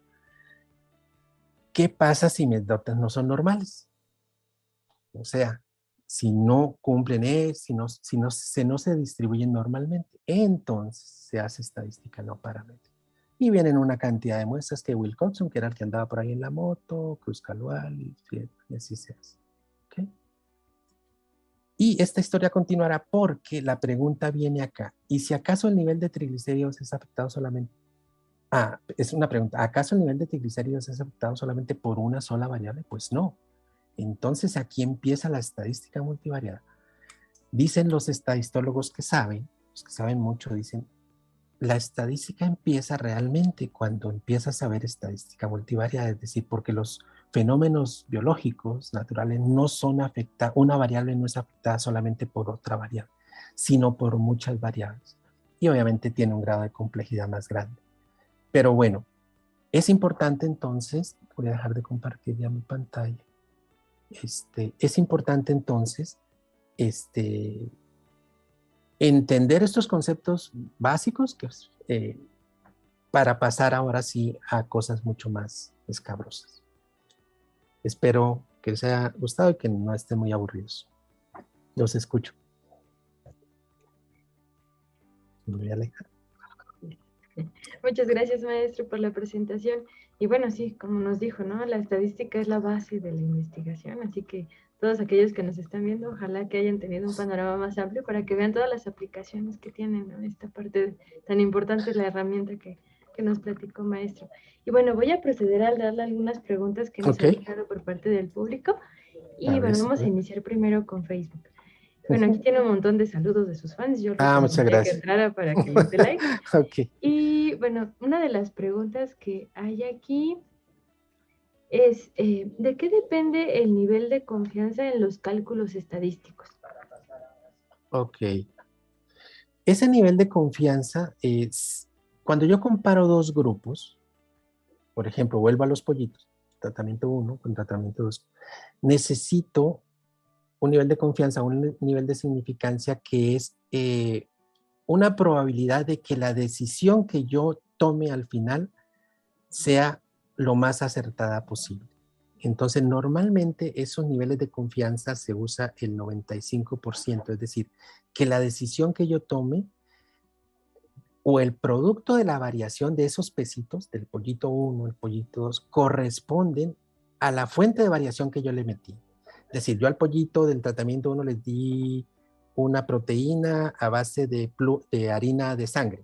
¿Qué pasa si mis datos no son normales? O sea, si no cumplen si no se distribuyen normalmente, entonces se hace estadística no paramétrica. Y vienen una cantidad de muestras que Wilcoxon, que era el que andaba por ahí en la moto, Cruz-Calual, y así se hace. ¿Okay? Y esta historia continuará porque la pregunta viene acá. ¿Y si acaso el nivel de triglicéridos es afectado solamente? Es una pregunta. ¿Acaso el nivel de triglicéridos es afectado solamente por una sola variable? Pues no. Entonces aquí empieza la estadística multivariada. Dicen los estadistólogos que saben, los que saben mucho, dicen, la estadística empieza realmente cuando empiezas a ver estadística multivariada, es decir, porque los fenómenos biológicos naturales no son afectados, una variable no es afectada solamente por otra variable, sino por muchas variables. Y obviamente tiene un grado de complejidad más grande. Pero bueno, es importante entonces, voy a dejar de compartir ya mi pantalla. Es importante entonces entender estos conceptos básicos para pasar ahora sí a cosas mucho más escabrosas. Espero que les haya gustado y que no estén muy aburridos. Los escucho. Me voy a alejar. Muchas gracias, maestro, por la presentación. Y bueno, sí, como nos dijo, ¿no? La estadística es la base de la investigación, así que todos aquellos que nos están viendo, ojalá que hayan tenido un panorama más amplio para que vean todas las aplicaciones que tienen, ¿no? Esta parte tan importante es la herramienta que nos platicó, maestro. Y bueno, voy a proceder a darle algunas preguntas que nos han llegado por parte del público. Y bueno, vamos a iniciar primero con Facebook. Bueno, aquí tiene un montón de saludos de sus fans. Yo muchas gracias. Que entrara para que les dé like. Okay. Y bueno, una de las preguntas que hay aquí es, ¿de qué depende el nivel de confianza en los cálculos estadísticos? Ok. Ese nivel de confianza es, cuando yo comparo dos grupos, por ejemplo, vuelvo a los pollitos, tratamiento 1 con tratamiento 2, necesito un nivel de confianza, un nivel de significancia que es una probabilidad de que la decisión que yo tome al final sea lo más acertada posible. Entonces, normalmente esos niveles de confianza se usa el 95%, es decir, que la decisión que yo tome o el producto de la variación de esos pesitos, del pollito 1, el pollito 2, corresponden a la fuente de variación que yo le metí. Es decir, yo al pollito del tratamiento 1 les di una proteína a base de harina de sangre.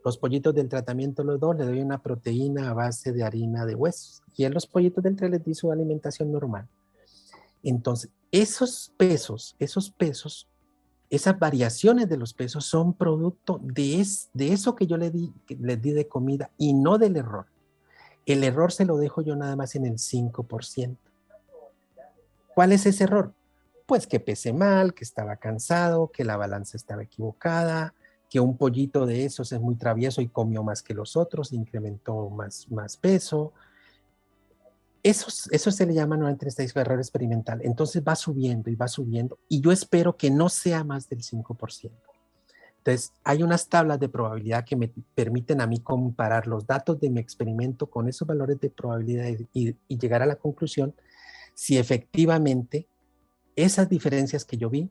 Los pollitos del tratamiento los 2 le doy una proteína a base de harina de huesos. Y en los pollitos del 3 les di su alimentación normal. Entonces, esos pesos, esas variaciones de los pesos son producto de eso que yo les di de comida y no del error. El error se lo dejo yo nada más en el 5%. ¿Cuál es ese error? Pues que pesé mal, que estaba cansado, que la balanza estaba equivocada, que un pollito de esos es muy travieso y comió más que los otros, incrementó más peso. Eso se le llama nuevamente en estadística error experimental. Entonces va subiendo y va subiendo y yo espero que no sea más del 5%. Entonces hay unas tablas de probabilidad que me permiten a mí comparar los datos de mi experimento con esos valores de probabilidad y llegar a la conclusión si efectivamente esas diferencias que yo vi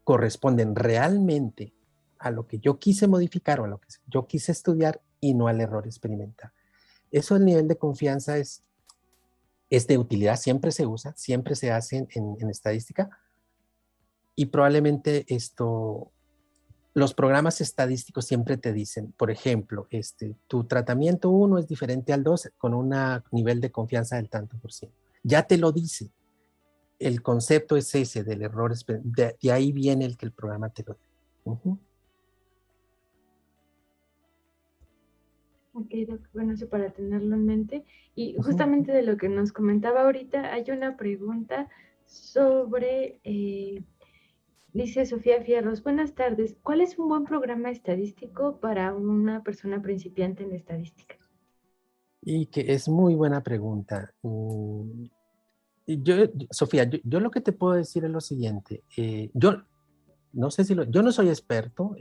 corresponden realmente a lo que yo quise modificar o a lo que yo quise estudiar y no al error experimental. Eso el nivel de confianza es de utilidad, siempre se usa, siempre se hace en estadística y probablemente los programas estadísticos siempre te dicen, por ejemplo, tu tratamiento 1 es diferente al 2 con un nivel de confianza del tanto por ciento. Ya te lo dice. El concepto es ese del error, de ahí viene el que el programa te lo dice. Ok, Doc, bueno, eso para tenerlo en mente. Y justamente de lo que nos comentaba ahorita, hay una pregunta sobre, dice Sofía Fierros, buenas tardes, ¿cuál es un buen programa estadístico para una persona principiante en estadística? Y que es muy buena pregunta. Sofía, yo lo que te puedo decir es lo siguiente. Yo no sé si yo no soy experto,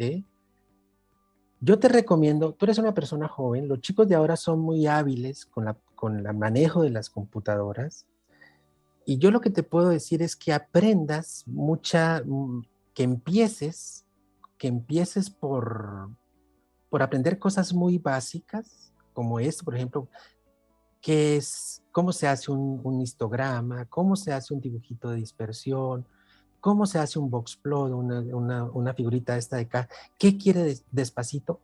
yo te recomiendo, tú eres una persona joven, los chicos de ahora son muy hábiles con el manejo de las computadoras y yo lo que te puedo decir es que aprendas que empieces por aprender cosas muy básicas, como esto, por ejemplo, cómo se hace un histograma, cómo se hace un dibujito de dispersión, cómo se hace un boxplot, una figurita esta de acá, qué quiere despacito.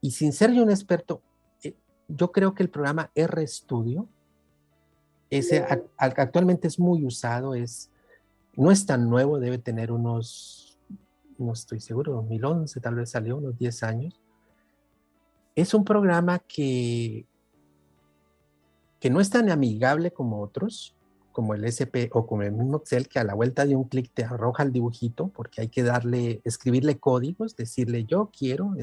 Y sin ser yo un experto, yo creo que el programa RStudio, actualmente es muy usado, no es tan nuevo, debe tener no estoy seguro, 2011 tal vez salió, unos 10 años. Es un programa que no es tan amigable como otros, como el SP o como el mismo Excel, que a la vuelta de un clic te arroja el dibujito, porque hay que escribirle códigos, decirle yo quiero,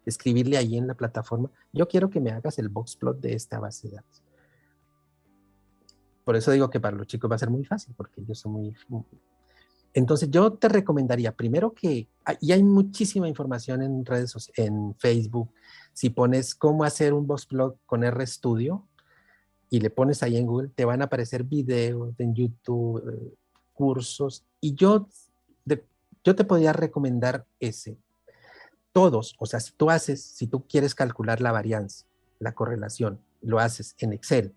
escribirle ahí en la plataforma, yo quiero que me hagas el boxplot de esta base de datos. Por eso digo que para los chicos va a ser muy fácil, porque ellos son Entonces yo te recomendaría primero y hay muchísima información en redes sociales, en Facebook, si pones cómo hacer un boxplot con RStudio, y le pones ahí en Google, te van a aparecer videos en YouTube, cursos, y yo te podría recomendar ese. Todos, o sea, si tú quieres calcular la varianza, la correlación, lo haces en Excel,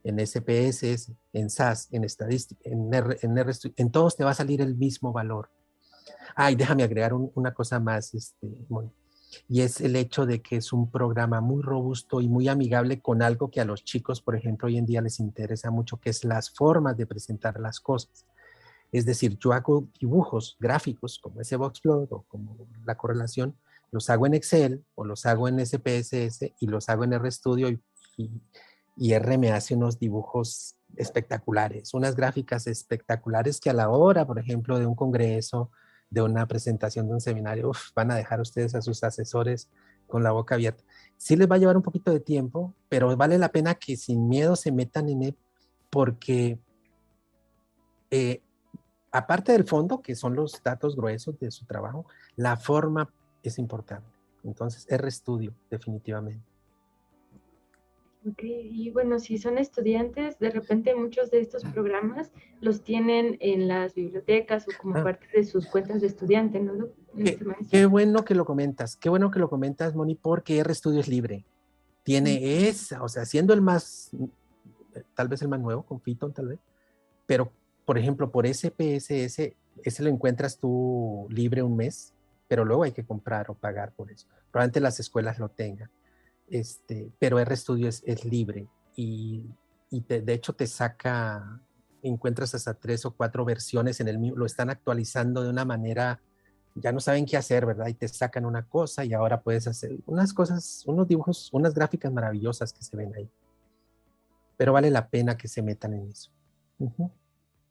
en SPSS, en SAS, en estadística, en todos te va a salir el mismo valor. Y déjame agregar una cosa más, y es el hecho de que es un programa muy robusto y muy amigable con algo que a los chicos, por ejemplo, hoy en día les interesa mucho, que es las formas de presentar las cosas. Es decir, yo hago dibujos gráficos como ese boxplot o como la correlación, los hago en Excel o los hago en SPSS y los hago en RStudio y R me hace unos dibujos espectaculares, unas gráficas espectaculares que a la hora, por ejemplo, de un congreso, de una presentación de un seminario, van a dejar ustedes a sus asesores con la boca abierta. Sí les va a llevar un poquito de tiempo, pero vale la pena que sin miedo se metan en él porque aparte del fondo, que son los datos gruesos de su trabajo, la forma es importante. Entonces, RStudio, definitivamente. Ok, y bueno, si son estudiantes, de repente muchos de estos programas los tienen en las bibliotecas o como Ah, parte de sus cuentas de estudiante, ¿no, maestro? qué bueno que lo comentas, qué bueno que lo comentas, Moni, porque RStudio es libre. Mm. Tiene esa, o sea, siendo el más, tal vez el más nuevo, con Python tal vez, pero por ejemplo, por SPSS, ese lo encuentras tú libre un mes, pero luego hay que comprar o pagar por eso. Probablemente las escuelas lo tengan, pero RStudio es libre y de hecho te saca, encuentras hasta 3 o 4 versiones en el mismo, lo están actualizando de una manera, ya no saben qué hacer, ¿verdad? Y te sacan una cosa y ahora puedes hacer unas cosas, unos dibujos, unas gráficas maravillosas que se ven ahí, pero vale la pena que se metan en eso. Uh-huh,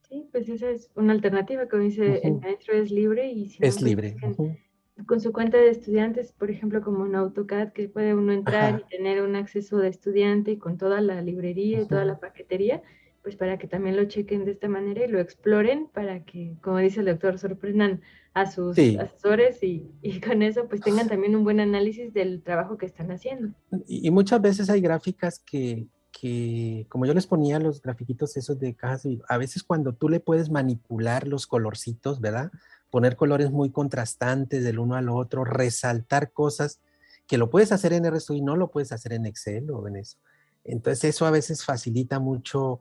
Sí, pues esa es una alternativa, como dice el uh-huh. maestro, es libre y si no, Es pues libre. busquen Uh-huh. con su cuenta de estudiantes, por ejemplo, como en AutoCAD, que puede uno entrar y Ajá. tener un acceso de estudiante y con toda la librería y toda Uh-huh. la paquetería, pues para que también lo chequen de esta manera y lo exploren para que, como dice el doctor, sorprendan a sus Sí, asesores y con eso pues tengan también un buen análisis del trabajo que están haciendo. y muchas veces hay gráficas como yo les ponía los grafiquitos esos de cajas, a veces cuando tú le puedes manipular los colorcitos, ¿verdad? Poner colores muy contrastantes del uno al otro, resaltar cosas que lo puedes hacer en RStudio y no lo puedes hacer en Excel o en eso. Entonces eso a veces facilita mucho,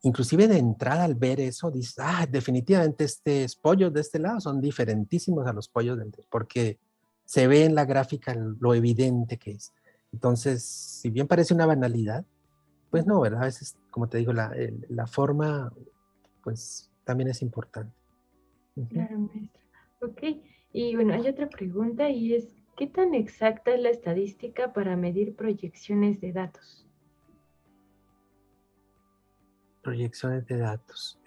inclusive de entrada al ver eso, dices, definitivamente estos pollos de este lado son diferentísimos a los pollos del porque se ve en la gráfica lo evidente que es. Entonces, si bien parece una banalidad, pues no, ¿verdad? A veces, como te digo, la forma, pues también es importante. Uh-huh. Claro, maestra. Ok, y bueno, hay otra pregunta y es, ¿qué tan exacta es la estadística para medir proyecciones de datos? Proyecciones de datos.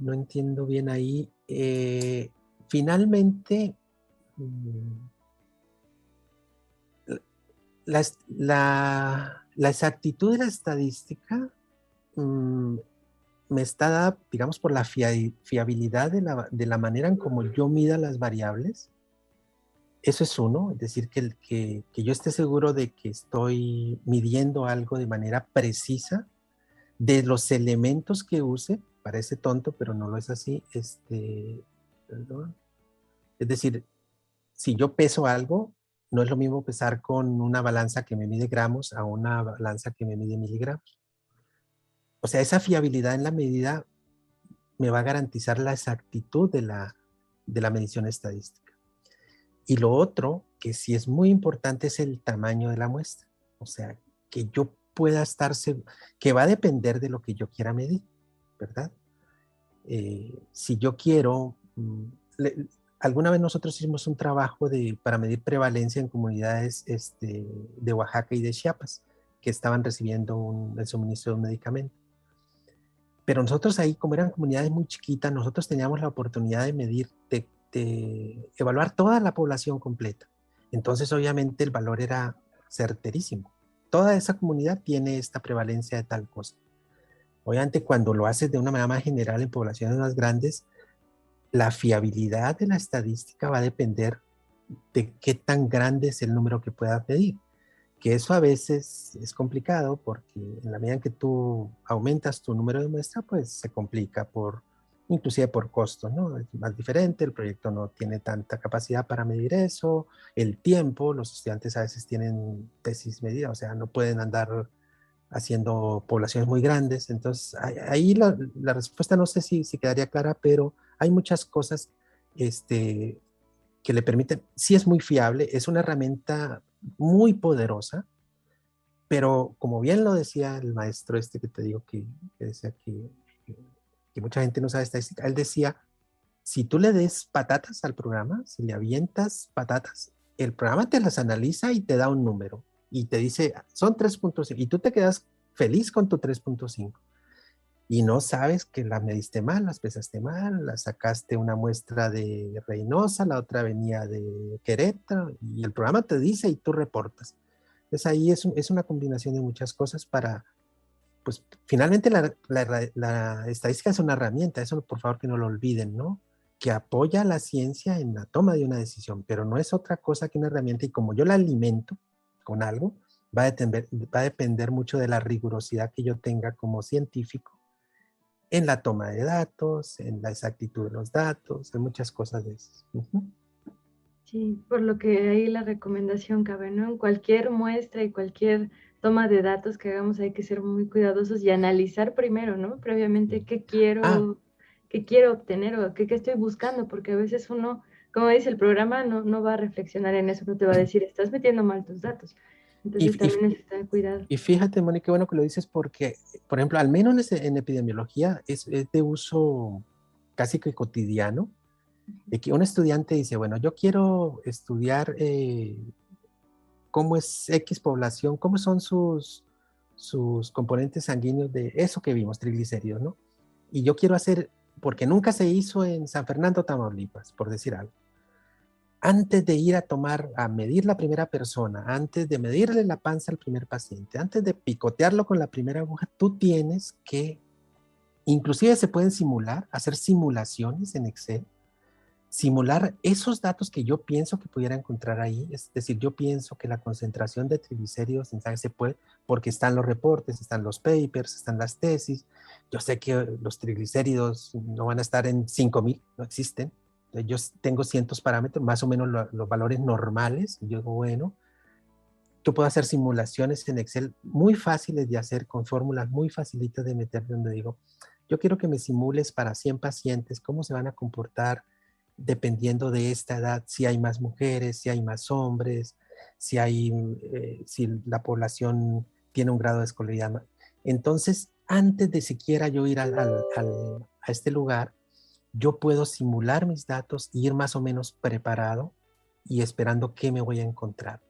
No entiendo bien ahí. Finalmente, mm, la exactitud de la estadística mm, me está dada, digamos, por la fiabilidad de la manera en como yo mida las variables. Eso es uno, es decir, que yo esté seguro de que estoy midiendo algo de manera precisa, de los elementos que use, parece tonto, pero no lo es así, perdón. Es decir, si yo peso algo, no es lo mismo pesar con una balanza que me mide gramos a una balanza que me mide miligramos. O sea, esa fiabilidad en la medida me va a garantizar la exactitud de la medición estadística. Y lo otro, que sí es muy importante, es el tamaño de la muestra. O sea, que yo pueda estar seguro, que va a depender de lo que yo quiera medir, ¿verdad? Si yo quiero, alguna vez nosotros hicimos un trabajo para medir prevalencia en comunidades de Oaxaca y de Chiapas que estaban recibiendo el suministro de un medicamento. Pero nosotros ahí, como eran comunidades muy chiquitas, nosotros teníamos la oportunidad de medir, de evaluar toda la población completa. Entonces, obviamente, el valor era certerísimo. Toda esa comunidad tiene esta prevalencia de tal cosa. Obviamente, cuando lo haces de una manera más general en poblaciones más grandes, la fiabilidad de la estadística va a depender de qué tan grande es el número que puedas medir. Que eso a veces es complicado porque en la medida en que tú aumentas tu número de muestra, pues se complica inclusive por costo, ¿no? Es más diferente, el proyecto no tiene tanta capacidad para medir eso, el tiempo, los estudiantes a veces tienen tesis medida, o sea, no pueden andar haciendo poblaciones muy grandes. Entonces, ahí la respuesta no sé si quedaría clara, pero hay muchas cosas este, que le permiten, sí es muy fiable, es una herramienta muy poderosa, pero como bien lo decía el maestro que te digo que decía que mucha gente no sabe estadística, él decía, si tú le des patatas al programa, si le avientas patatas, el programa te las analiza y te da un número y te dice, son 3.5 y tú te quedas feliz con tu 3.5 y no sabes que la mediste mal, las pesaste mal, la sacaste una muestra de Reynosa, la otra venía de Querétaro y el programa te dice y tú reportas. Entonces ahí es una combinación de muchas cosas pues finalmente la estadística es una herramienta, eso por favor que no lo olviden, ¿no? Que apoya a la ciencia en la toma de una decisión, pero no es otra cosa que una herramienta y como yo la alimento con algo, va a depender mucho de la rigurosidad que yo tenga como científico en la toma de datos, en la exactitud de los datos, en muchas cosas de esas. Sí, por lo que ahí la recomendación cabe, ¿no? En cualquier muestra y cualquier toma de datos que hagamos hay que ser muy cuidadosos y analizar primero, ¿no? Previamente Ah, qué quiero obtener o qué estoy buscando, porque a veces uno, como dice el programa, no va a reflexionar en eso, no te va a decir, estás metiendo mal tus datos. y, Entonces también necesitas cuidado. y fíjate, Mónica, qué bueno que lo dices porque, por ejemplo, al menos en epidemiología es de uso casi que cotidiano, de que un estudiante dice, bueno, yo quiero estudiar cómo es X población, cómo son sus componentes sanguíneos de eso que vimos, triglicéridos, ¿no? Y yo quiero hacer, porque nunca se hizo en San Fernando, Tamaulipas, por decir algo. Antes de ir a medir la primera persona, antes de medirle la panza al primer paciente, antes de picotearlo con la primera aguja, tú tienes que, inclusive se pueden simular, hacer simulaciones en Excel, simular esos datos que yo pienso que pudiera encontrar ahí. Es decir, yo pienso que la concentración de triglicéridos en sangre se puede, porque están los reportes, están los papers, están las tesis. Yo sé que los triglicéridos no van a estar en 5,000, no existen. Yo tengo cientos parámetros, más o menos los valores normales. Y yo digo, bueno, yo puedo hacer simulaciones en Excel muy fáciles de hacer, con fórmulas muy facilitas de meter, donde digo, yo quiero que me simules para 100 pacientes cómo se van a comportar dependiendo de esta edad, si hay más mujeres, si hay más hombres, si la población tiene un grado de escolaridad. Entonces, antes de siquiera yo ir a este lugar, yo puedo simular mis datos, ir más o menos preparado y esperando qué me voy a encontrar.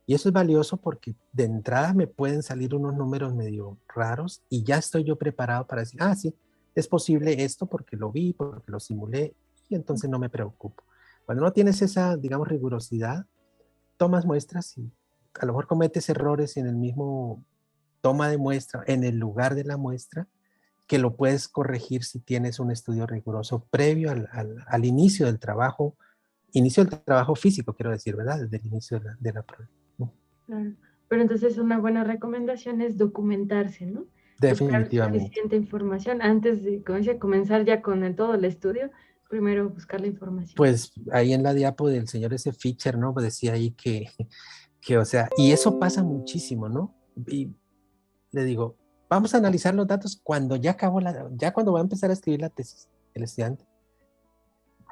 Y eso es valioso porque de entrada me pueden salir unos números medio raros y ya estoy yo preparado para decir, sí, es posible esto porque lo vi, porque lo simulé y entonces no me preocupo. Cuando no tienes esa, digamos, rigurosidad, tomas muestras y a lo mejor cometes errores en el mismo toma de muestra, en el lugar de la muestra, que lo puedes corregir si tienes un estudio riguroso previo al inicio del trabajo físico, quiero decir, ¿verdad? Desde el inicio de la prueba. Claro. Pero entonces una buena recomendación es documentarse, ¿no? Buscar Definitivamente. suficiente información antes de, como decía, comenzar ya con todo el estudio, primero buscar la información. Pues ahí en la diapo del señor ese Fischer, ¿no? Pues decía ahí o sea, y eso pasa muchísimo, ¿no? Y le digo, vamos a analizar los datos cuando ya cuando va a empezar a escribir la tesis, el estudiante.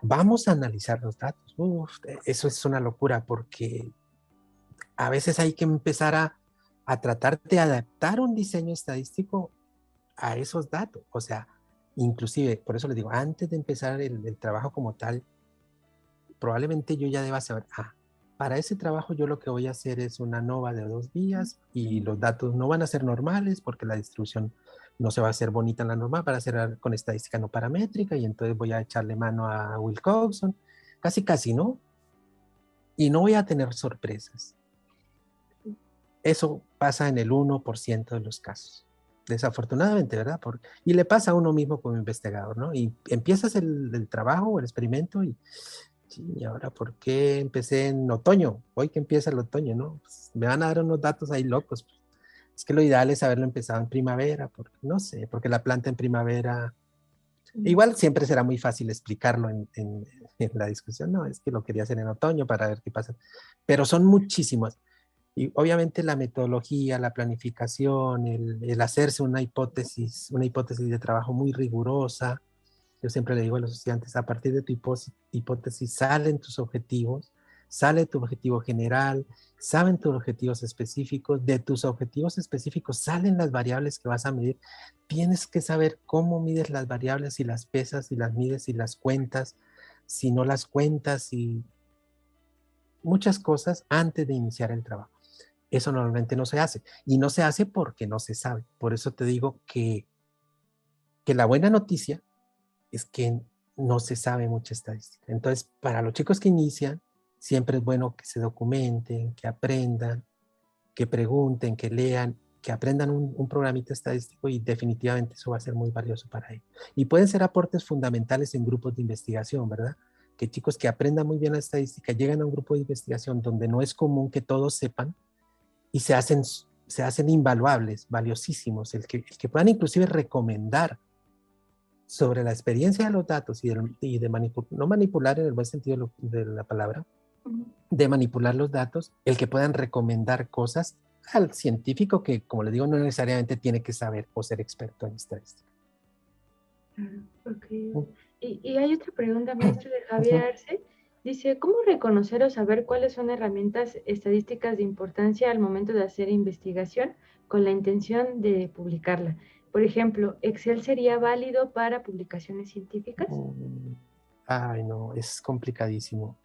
Vamos a analizar los datos. Uf, eso es una locura porque a veces hay que empezar a tratar de adaptar un diseño estadístico a esos datos. O sea, inclusive, por eso les digo, antes de empezar el trabajo como tal, probablemente yo ya deba saber, para ese trabajo yo lo que voy a hacer es una ANOVA de 2 días y los datos no van a ser normales porque la distribución no se va a hacer bonita en la normal, para hacer con estadística no paramétrica y entonces voy a echarle mano a Wilcoxon, casi, ¿no? Y no voy a tener sorpresas. Eso pasa en el 1% de los casos, desafortunadamente, ¿verdad? Y le pasa a uno mismo como investigador, ¿no? Y empiezas el trabajo o el experimento y, sí, ¿y ahora por qué empecé en otoño? Hoy que empieza el otoño, ¿no? Pues me van a dar unos datos ahí locos. Es que lo ideal es haberlo empezado en primavera, porque no sé, porque la planta en primavera, igual siempre será muy fácil explicarlo en la discusión, no, es que lo quería hacer en otoño para ver qué pasa, pero son muchísimos. Y obviamente la metodología, la planificación, el hacerse una hipótesis de trabajo muy rigurosa. Yo siempre le digo a los estudiantes, a partir de tu hipótesis salen tus objetivos, sale tu objetivo general, saben tus objetivos específicos, de tus objetivos específicos salen las variables que vas a medir. Tienes que saber cómo mides las variables, si las pesas, si las mides, si las cuentas, si no las cuentas, y muchas cosas antes de iniciar el trabajo. Eso normalmente no se hace. Y no se hace porque no se sabe. Por eso te digo que la buena noticia es que no se sabe mucha estadística. Entonces, para los chicos que inician, siempre es bueno que se documenten, que aprendan, que pregunten, que lean, que aprendan un programita estadístico y definitivamente eso va a ser muy valioso para ellos. Y pueden ser aportes fundamentales en grupos de investigación, ¿verdad? Que chicos que aprendan muy bien la estadística llegan a un grupo de investigación donde no es común que todos sepan y se hacen invaluables, valiosísimos, el que puedan inclusive recomendar sobre la experiencia de los datos y de no manipular en el buen sentido de la palabra, de manipular los datos, el que puedan recomendar cosas al científico que, como le digo, no necesariamente tiene que saber o ser experto en estadística. Okay. Y hay otra pregunta, maestro, de Javier Arce. Dice, ¿cómo reconocer o saber cuáles son herramientas estadísticas de importancia al momento de hacer investigación con la intención de publicarla? Por ejemplo, ¿Excel sería válido para publicaciones científicas? Ay, no, es complicadísimo.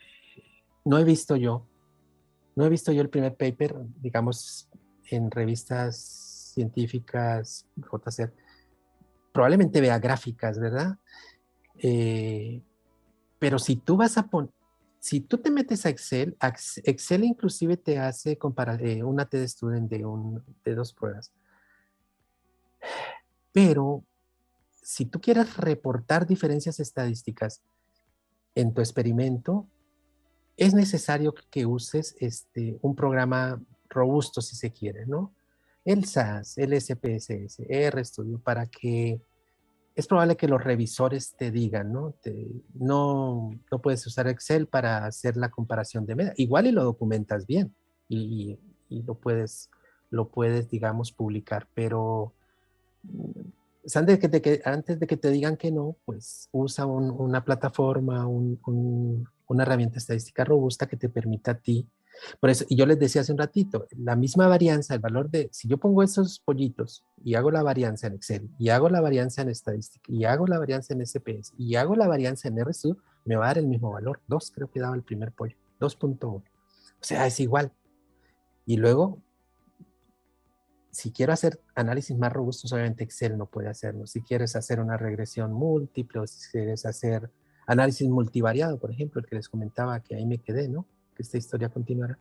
No he visto yo el primer paper, digamos, en revistas científicas, JC. Probablemente vea gráficas, ¿verdad? Pero si tú si tú te metes a Excel, Excel inclusive te hace una T-Student de 2 pruebas. Pero si tú quieres reportar diferencias estadísticas en tu experimento, es necesario que uses un programa robusto, si se quiere, ¿no? El SAS, el SPSS, RStudio, para que es probable que los revisores te digan, ¿no? No puedes usar Excel para hacer la comparación de media. Igual y lo documentas bien y lo puedes, digamos, publicar, pero antes de que te digan que no, pues usa una plataforma, una herramienta estadística robusta que te permita a ti. Por eso, y yo les decía hace un ratito, la misma varianza, el valor si yo pongo esos pollitos y hago la varianza en Excel, y hago la varianza en estadística, y hago la varianza en SPS, y hago la varianza en RStudio, me va a dar el mismo valor. 2 creo que daba el primer pollo, 2.1. O sea, es igual. Y luego, si quiero hacer análisis más robustos, obviamente Excel no puede hacerlo. Si quieres hacer una regresión múltiple, o si quieres hacer análisis multivariado, por ejemplo, el que les comentaba que ahí me quedé, ¿no? Que esta historia continuará.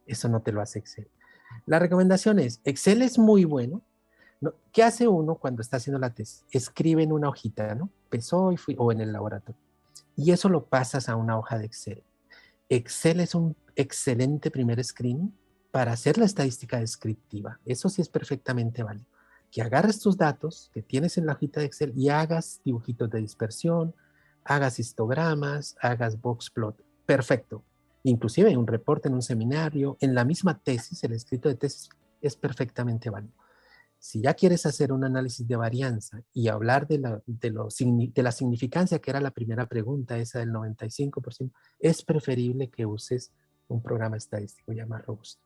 Eso no te lo hace Excel. La recomendación es, Excel es muy bueno, ¿no? ¿Qué hace uno cuando está haciendo la tesis? Escribe en una hojita, ¿no? Empezó y fui, o en el laboratorio. Y eso lo pasas a una hoja de Excel. Excel es un excelente primer screening para hacer la estadística descriptiva. Eso sí es perfectamente válido. Que agarres tus datos que tienes en la hojita de Excel y hagas dibujitos de dispersión, hagas histogramas, hagas box plot. Perfecto. Inclusive un reporte en un seminario, en la misma tesis, el escrito de tesis es perfectamente válido. Si ya quieres hacer un análisis de varianza y hablar de la significancia, que era la primera pregunta, esa del 95%, es preferible que uses un programa estadístico ya más robusto.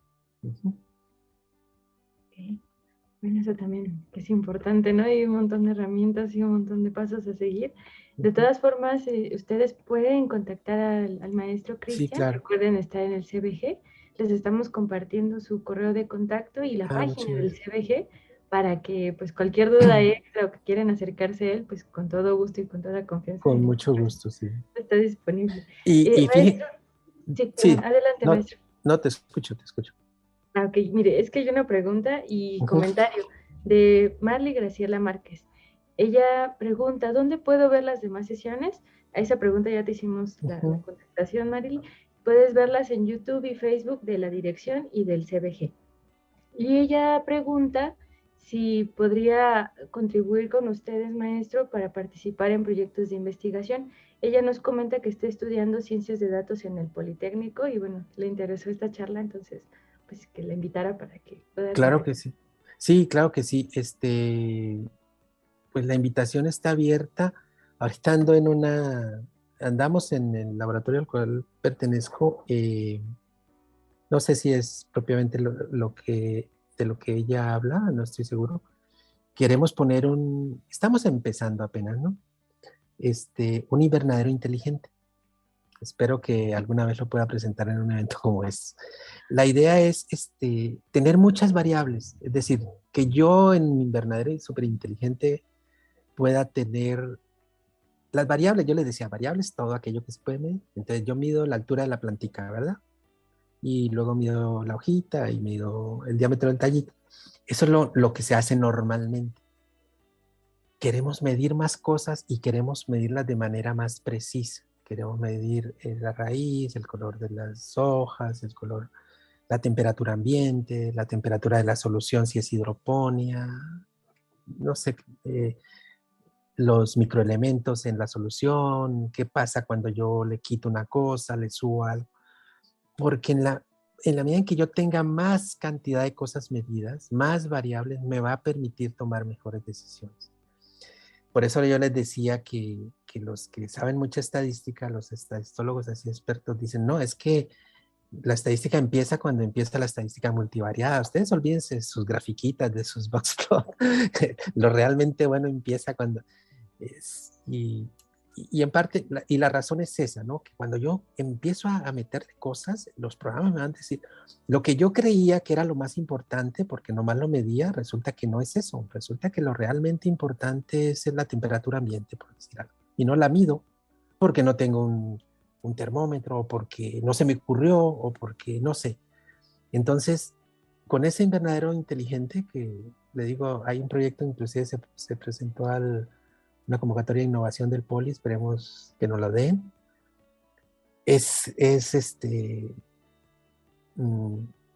Okay. Bueno, eso también es importante, ¿no? Hay un montón de herramientas y un montón de pasos a seguir. De todas formas, ustedes pueden contactar al maestro Cristian. Sí, claro. Recuerden estar en el CBG. Les estamos compartiendo su correo de contacto y la página del CBG para que, pues, cualquier duda extra o que quieran acercarse a él, pues, con todo gusto y con toda confianza. Con mucho gusto, sí. Está disponible. Y maestro, sí, adelante, maestro. No, te escucho. Ah, ok, mire, es que hay una pregunta y comentario de Marley Graciela Márquez. Ella pregunta, ¿dónde puedo ver las demás sesiones? A esa pregunta ya te hicimos la contestación, Marley. Puedes verlas en YouTube y Facebook de la dirección y del CBG. Y ella pregunta si podría contribuir con ustedes, maestro, para participar en proyectos de investigación. Ella nos comenta que está estudiando ciencias de datos en el Politécnico y bueno, le interesó esta charla, entonces pues que la invitara para que pueda... Claro que sí. Sí, claro que sí. Pues la invitación está abierta. Ahorita andamos en el laboratorio al cual pertenezco. No sé si es propiamente de lo que ella habla, no estoy seguro. Queremos poner estamos empezando apenas, ¿no? Un invernadero inteligente. Espero que alguna vez lo pueda presentar en un evento como este. La idea es tener muchas variables, es decir, que yo en mi invernadero súper inteligente pueda tener las variables. Yo les decía, variables, todo aquello que se puede medir. Entonces yo mido la altura de la plantica, ¿verdad? Y luego mido la hojita y mido el diámetro del tallito. Eso es lo que se hace normalmente. Queremos medir más cosas y queremos medirlas de manera más precisa. Queremos medir la raíz, el color de las hojas, la temperatura ambiente, la temperatura de la solución si es hidroponía, no sé, los microelementos en la solución, qué pasa cuando yo le quito una cosa, le subo algo. Porque en la medida en que yo tenga más cantidad de cosas medidas, más variables, me va a permitir tomar mejores decisiones. Por eso yo les decía que los que saben mucha estadística, los estadistólogos así expertos, dicen, no, es que la estadística empieza cuando empieza la estadística multivariada. Ustedes olvídense de sus grafiquitas, de sus box plot. Lo realmente bueno empieza cuando y en parte, y la razón es esa, ¿no? Que cuando yo empiezo a meterle cosas, los programas me van a decir, lo que yo creía que era lo más importante, porque nomás lo medía, resulta que no es eso. Resulta que lo realmente importante es la temperatura ambiente, por decir algo. Y no la mido porque no tengo un termómetro, o porque no se me ocurrió, o porque no sé. Entonces, con ese invernadero inteligente que le digo, hay un proyecto, inclusive se presentó una convocatoria de innovación del Poli, esperemos que nos lo den. Es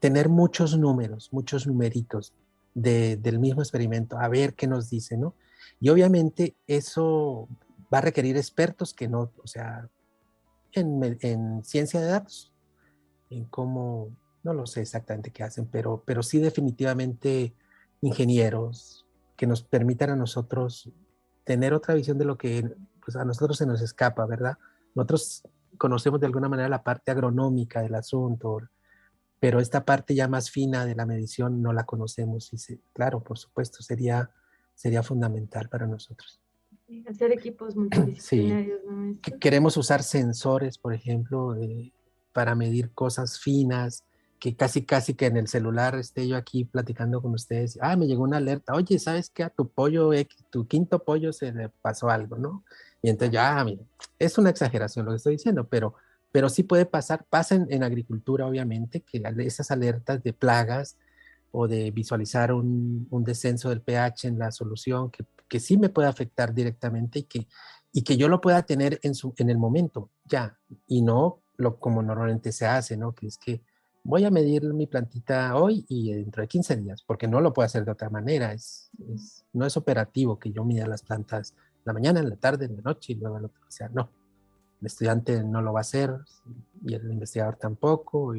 tener muchos números, muchos numeritos del mismo experimento, a ver qué nos dice, ¿no? Y obviamente eso va a requerir expertos que no, o sea, en ciencia de datos, en cómo, no lo sé exactamente qué hacen, pero sí definitivamente ingenieros que nos permitan a nosotros tener otra visión de lo que pues, a nosotros se nos escapa, ¿verdad? Nosotros conocemos de alguna manera la parte agronómica del asunto, pero esta parte ya más fina de la medición no la conocemos y claro, por supuesto, sería fundamental para nosotros. Hacer equipos Sí, multidisciplinarios, ¿no, maestro? queremos usar sensores, por ejemplo, para medir cosas finas, que casi que en el celular esté yo aquí platicando con ustedes. Me llegó una alerta. Oye, ¿sabes qué? A tu pollo, tu quinto pollo se le pasó algo, ¿no? Y entonces ya, mira, es una exageración lo que estoy diciendo, pero sí puede pasar. Pasa en agricultura, obviamente, que esas alertas de plagas o de visualizar un descenso del pH en la solución, que sí me puede afectar directamente y que yo lo pueda tener en el momento, ya, y no como normalmente se hace, ¿no? Que es que voy a medir mi plantita hoy y dentro de 15 días, porque no lo puedo hacer de otra manera, no es operativo que yo mida las plantas la mañana, en la tarde, en la noche y luego el otro, o sea, no, el estudiante no lo va a hacer y el investigador tampoco,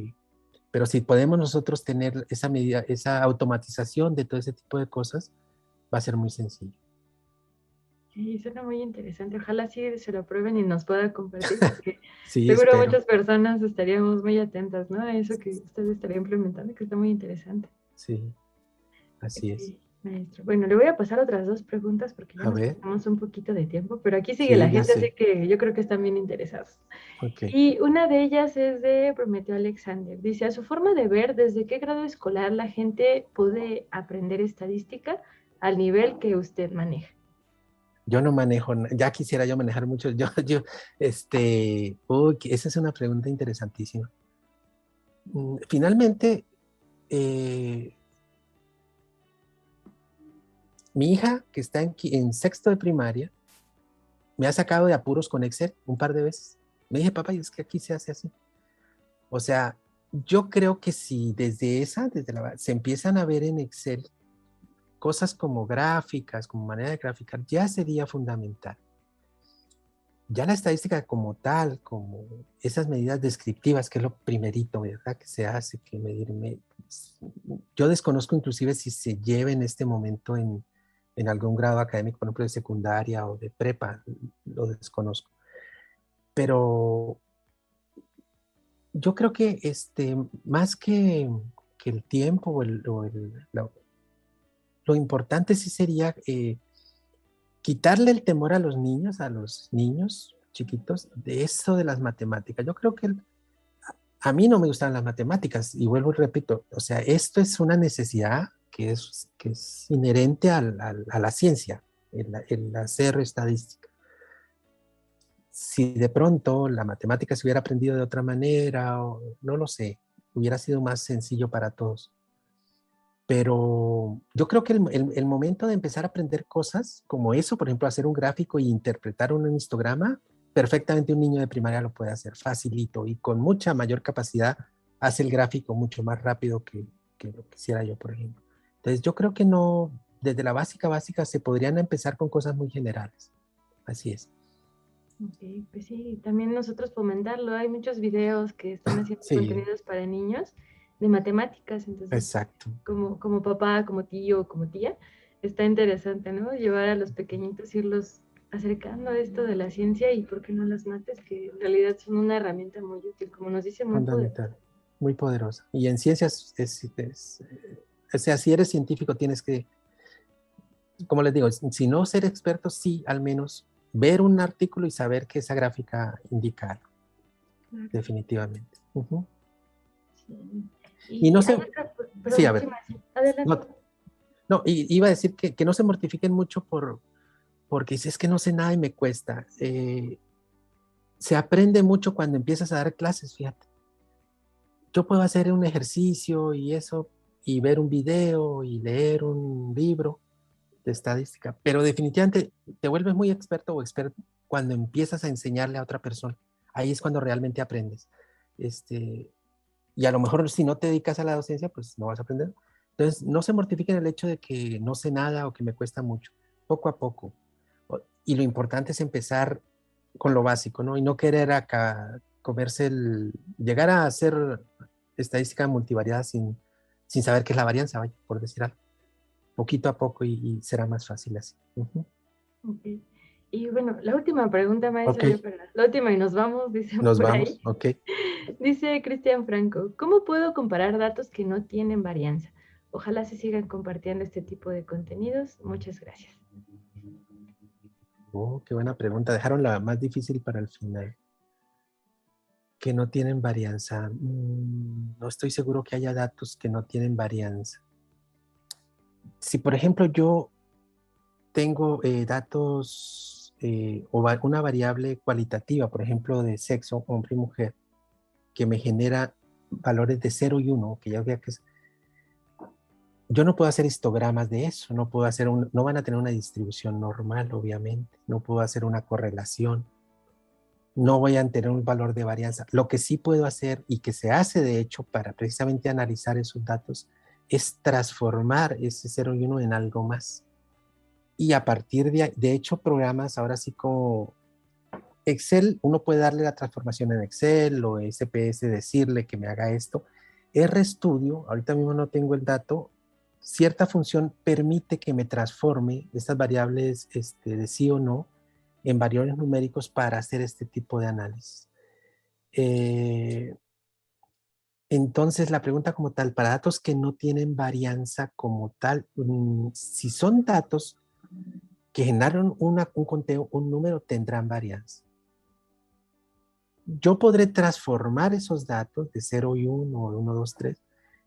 pero si podemos nosotros tener esa medida, esa automatización de todo ese tipo de cosas, va a ser muy sencillo. Sí, suena muy interesante. Ojalá sí se lo prueben y nos pueda compartir, porque Sí, seguro espero. muchas personas estaríamos muy atentas, ¿no? A eso que usted estaría implementando, que está muy interesante. Sí, así es. Sí, maestro. Bueno, le voy a pasar otras dos preguntas porque ya A nos ver, pasamos un poquito de tiempo, pero aquí sigue la sí, ya gente, así sé. que yo creo que están bien interesados. Ok. Y una de ellas es de Prometeo Alexander. Dice, a su forma de ver, ¿desde qué grado escolar la gente puede aprender estadística al nivel que usted maneja? Yo no manejo, ya quisiera yo manejar mucho. Esa es una pregunta interesantísima. Finalmente, eh, mi hija, que está en sexto de primaria, me ha sacado de apuros con Excel un par de veces. Me dije, papá, y es que aquí se hace así. O sea, yo creo que si se empiezan a ver en Excel cosas como gráficas, como manera de graficar, ya sería fundamental. Ya la estadística como tal, como esas medidas descriptivas, que es lo primerito, ¿verdad? Que se hace, que medirme. Yo desconozco inclusive si se lleva en este momento en algún grado académico, por ejemplo, de secundaria o de prepa, lo desconozco. Pero yo creo que más que el tiempo lo importante sí sería quitarle el temor a los niños chiquitos, de eso de las matemáticas. Yo creo que a mí no me gustan las matemáticas y vuelvo y repito, o sea, esto es una necesidad que es inherente a la ciencia, el hacer estadística. Si de pronto la matemática se hubiera aprendido de otra manera, o no lo sé, hubiera sido más sencillo para todos. Pero yo creo que el momento de empezar a aprender cosas como eso, por ejemplo, hacer un gráfico e interpretar un histograma, perfectamente un niño de primaria lo puede hacer facilito y con mucha mayor capacidad hace el gráfico mucho más rápido que lo quisiera yo, por ejemplo. Entonces yo creo que no, desde la básica se podrían empezar con cosas muy generales. Así es. Ok, pues sí, también nosotros fomentarlo. Hay muchos videos que están haciendo Sí, contenidos para niños de matemáticas, entonces exacto. como papá, como tío, como tía, está interesante, ¿no? Llevar a los pequeñitos, irlos acercando a esto de la ciencia y por qué no las mates, que en realidad son una herramienta muy útil, como nos dice, muy poderosa. Fundamental, muy poderosa. Y en ciencias, o sea, si eres científico tienes que, como les digo, si no ser experto, sí, al menos ver un artículo y saber que esa gráfica indica algo, Claro, definitivamente. Ujú. sí. Y no Y hay sé, otra, sí, a perdón, sí, ver, Marcia, adelante. no, no, iba a decir que no se mortifiquen mucho porque si es que no sé nada y me cuesta. Se aprende mucho cuando empiezas a dar clases, fíjate. Yo puedo hacer un ejercicio y eso, y ver un video y leer un libro de estadística, pero definitivamente te vuelves muy experto o experto cuando empiezas a enseñarle a otra persona. Ahí es cuando realmente aprendes. Este, y a lo mejor si no te dedicas a la docencia, pues no vas a aprender. Entonces, no se mortifiquen el hecho de que no sé nada o que me cuesta mucho, poco a poco. Y lo importante es empezar con lo básico, ¿no? Y no querer acá comerse llegar a hacer estadística multivariada sin saber qué es la varianza, vaya, por decir algo. Poquito a poco y será más fácil así. Ujú. Ok. Y bueno, la última pregunta, Ok, maestra, ya para la última y nos vamos, dicen nos por vamos, ahí. ok. Dice Cristian Franco, ¿cómo puedo comparar datos que no tienen varianza? Ojalá se sigan compartiendo este tipo de contenidos. Muchas gracias. Oh, qué buena pregunta. Dejaron la más difícil para el final. Que no tienen varianza. No estoy seguro que haya datos que no tienen varianza. Si, por ejemplo, yo tengo datos o una variable cualitativa, por ejemplo, de sexo, hombre y mujer, que me genera valores de 0 y 1, que ya vea que yo no puedo hacer histogramas de eso, no puedo hacer no van a tener una distribución normal, obviamente, no puedo hacer una correlación, no voy a tener un valor de varianza. Lo que sí puedo hacer y que se hace de hecho para precisamente analizar esos datos es transformar ese 0 y 1 en algo más. Y a partir de hecho, programas ahora sí como Excel, uno puede darle la transformación en Excel o SPS, decirle que me haga esto. RStudio, ahorita mismo no tengo el dato, cierta función permite que me transforme estas variables de sí o no en variables numéricos para hacer este tipo de análisis. Eh, entonces, la pregunta como tal, para datos que no tienen varianza como tal, si son datos que generaron un conteo, un número, tendrán varianza. Yo podré transformar esos datos de 0 y 1 o de 1, 2, 3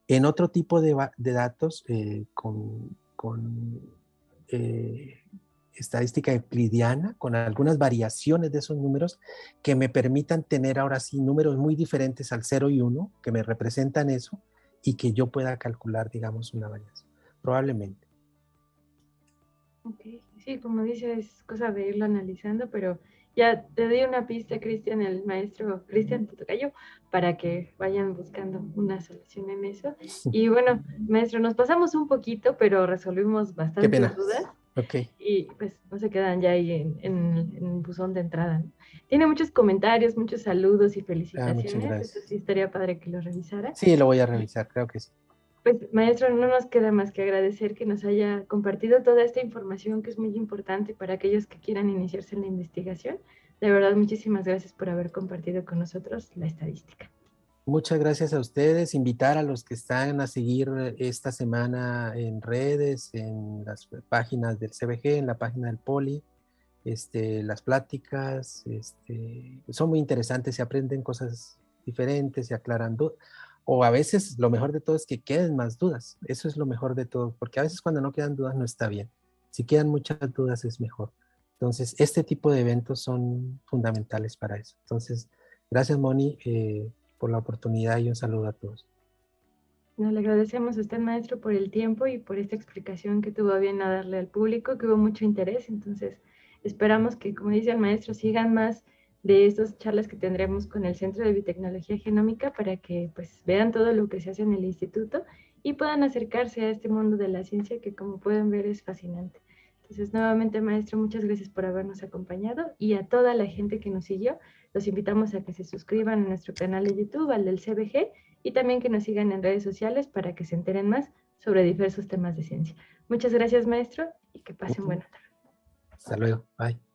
en otro tipo de datos con eh, estadística euclidiana, con algunas variaciones de esos números que me permitan tener ahora sí números muy diferentes al 0 y 1, que me representan eso y que yo pueda calcular, digamos, una variación. Probablemente. Ok, sí, como dices, es cosa de irlo analizando, pero ya te di una pista, Cristian, el maestro Cristian Totocayo, para que vayan buscando una solución en eso. Y bueno, maestro, nos pasamos un poquito, pero resolvimos Qué bastantes pena. dudas Ok. y pues no se quedan ya ahí en el buzón de entrada, ¿no? Tiene muchos comentarios, muchos saludos y Muchas felicitaciones, eso gracias. sí estaría padre que lo revisara. Sí, lo voy a revisar, creo que sí. Pues, maestro, no nos queda más que agradecer que nos haya compartido toda esta información que es muy importante para aquellos que quieran iniciarse en la investigación. De verdad, muchísimas gracias por haber compartido con nosotros la estadística. Muchas gracias a ustedes. Invitar a los que están a seguir esta semana en redes, en las páginas del CBG, en la página del Poli, las pláticas, son muy interesantes, se aprenden cosas diferentes, se aclaran dudas. O a veces lo mejor de todo es que queden más dudas. Eso es lo mejor de todo, porque a veces cuando no quedan dudas no está bien. Si quedan muchas dudas es mejor. Entonces, este tipo de eventos son fundamentales para eso. Entonces, gracias, Moni, por la oportunidad y un saludo a todos. Nos le agradecemos a usted, maestro, por el tiempo y por esta explicación que tuvo a bien a darle al público, que hubo mucho interés. Entonces, esperamos que, como dice el maestro, sigan más de estas charlas que tendremos con el Centro de Biotecnología Genómica para que pues vean todo lo que se hace en el instituto y puedan acercarse a este mundo de la ciencia que, como pueden ver, es fascinante. Entonces, nuevamente, maestro, muchas gracias por habernos acompañado, y a toda la gente que nos siguió, los invitamos a que se suscriban a nuestro canal de YouTube, al del CBG, y también que nos sigan en redes sociales para que se enteren más sobre diversos temas de ciencia. Muchas gracias, maestro, y que pasen buena tarde. Hasta luego. Bye.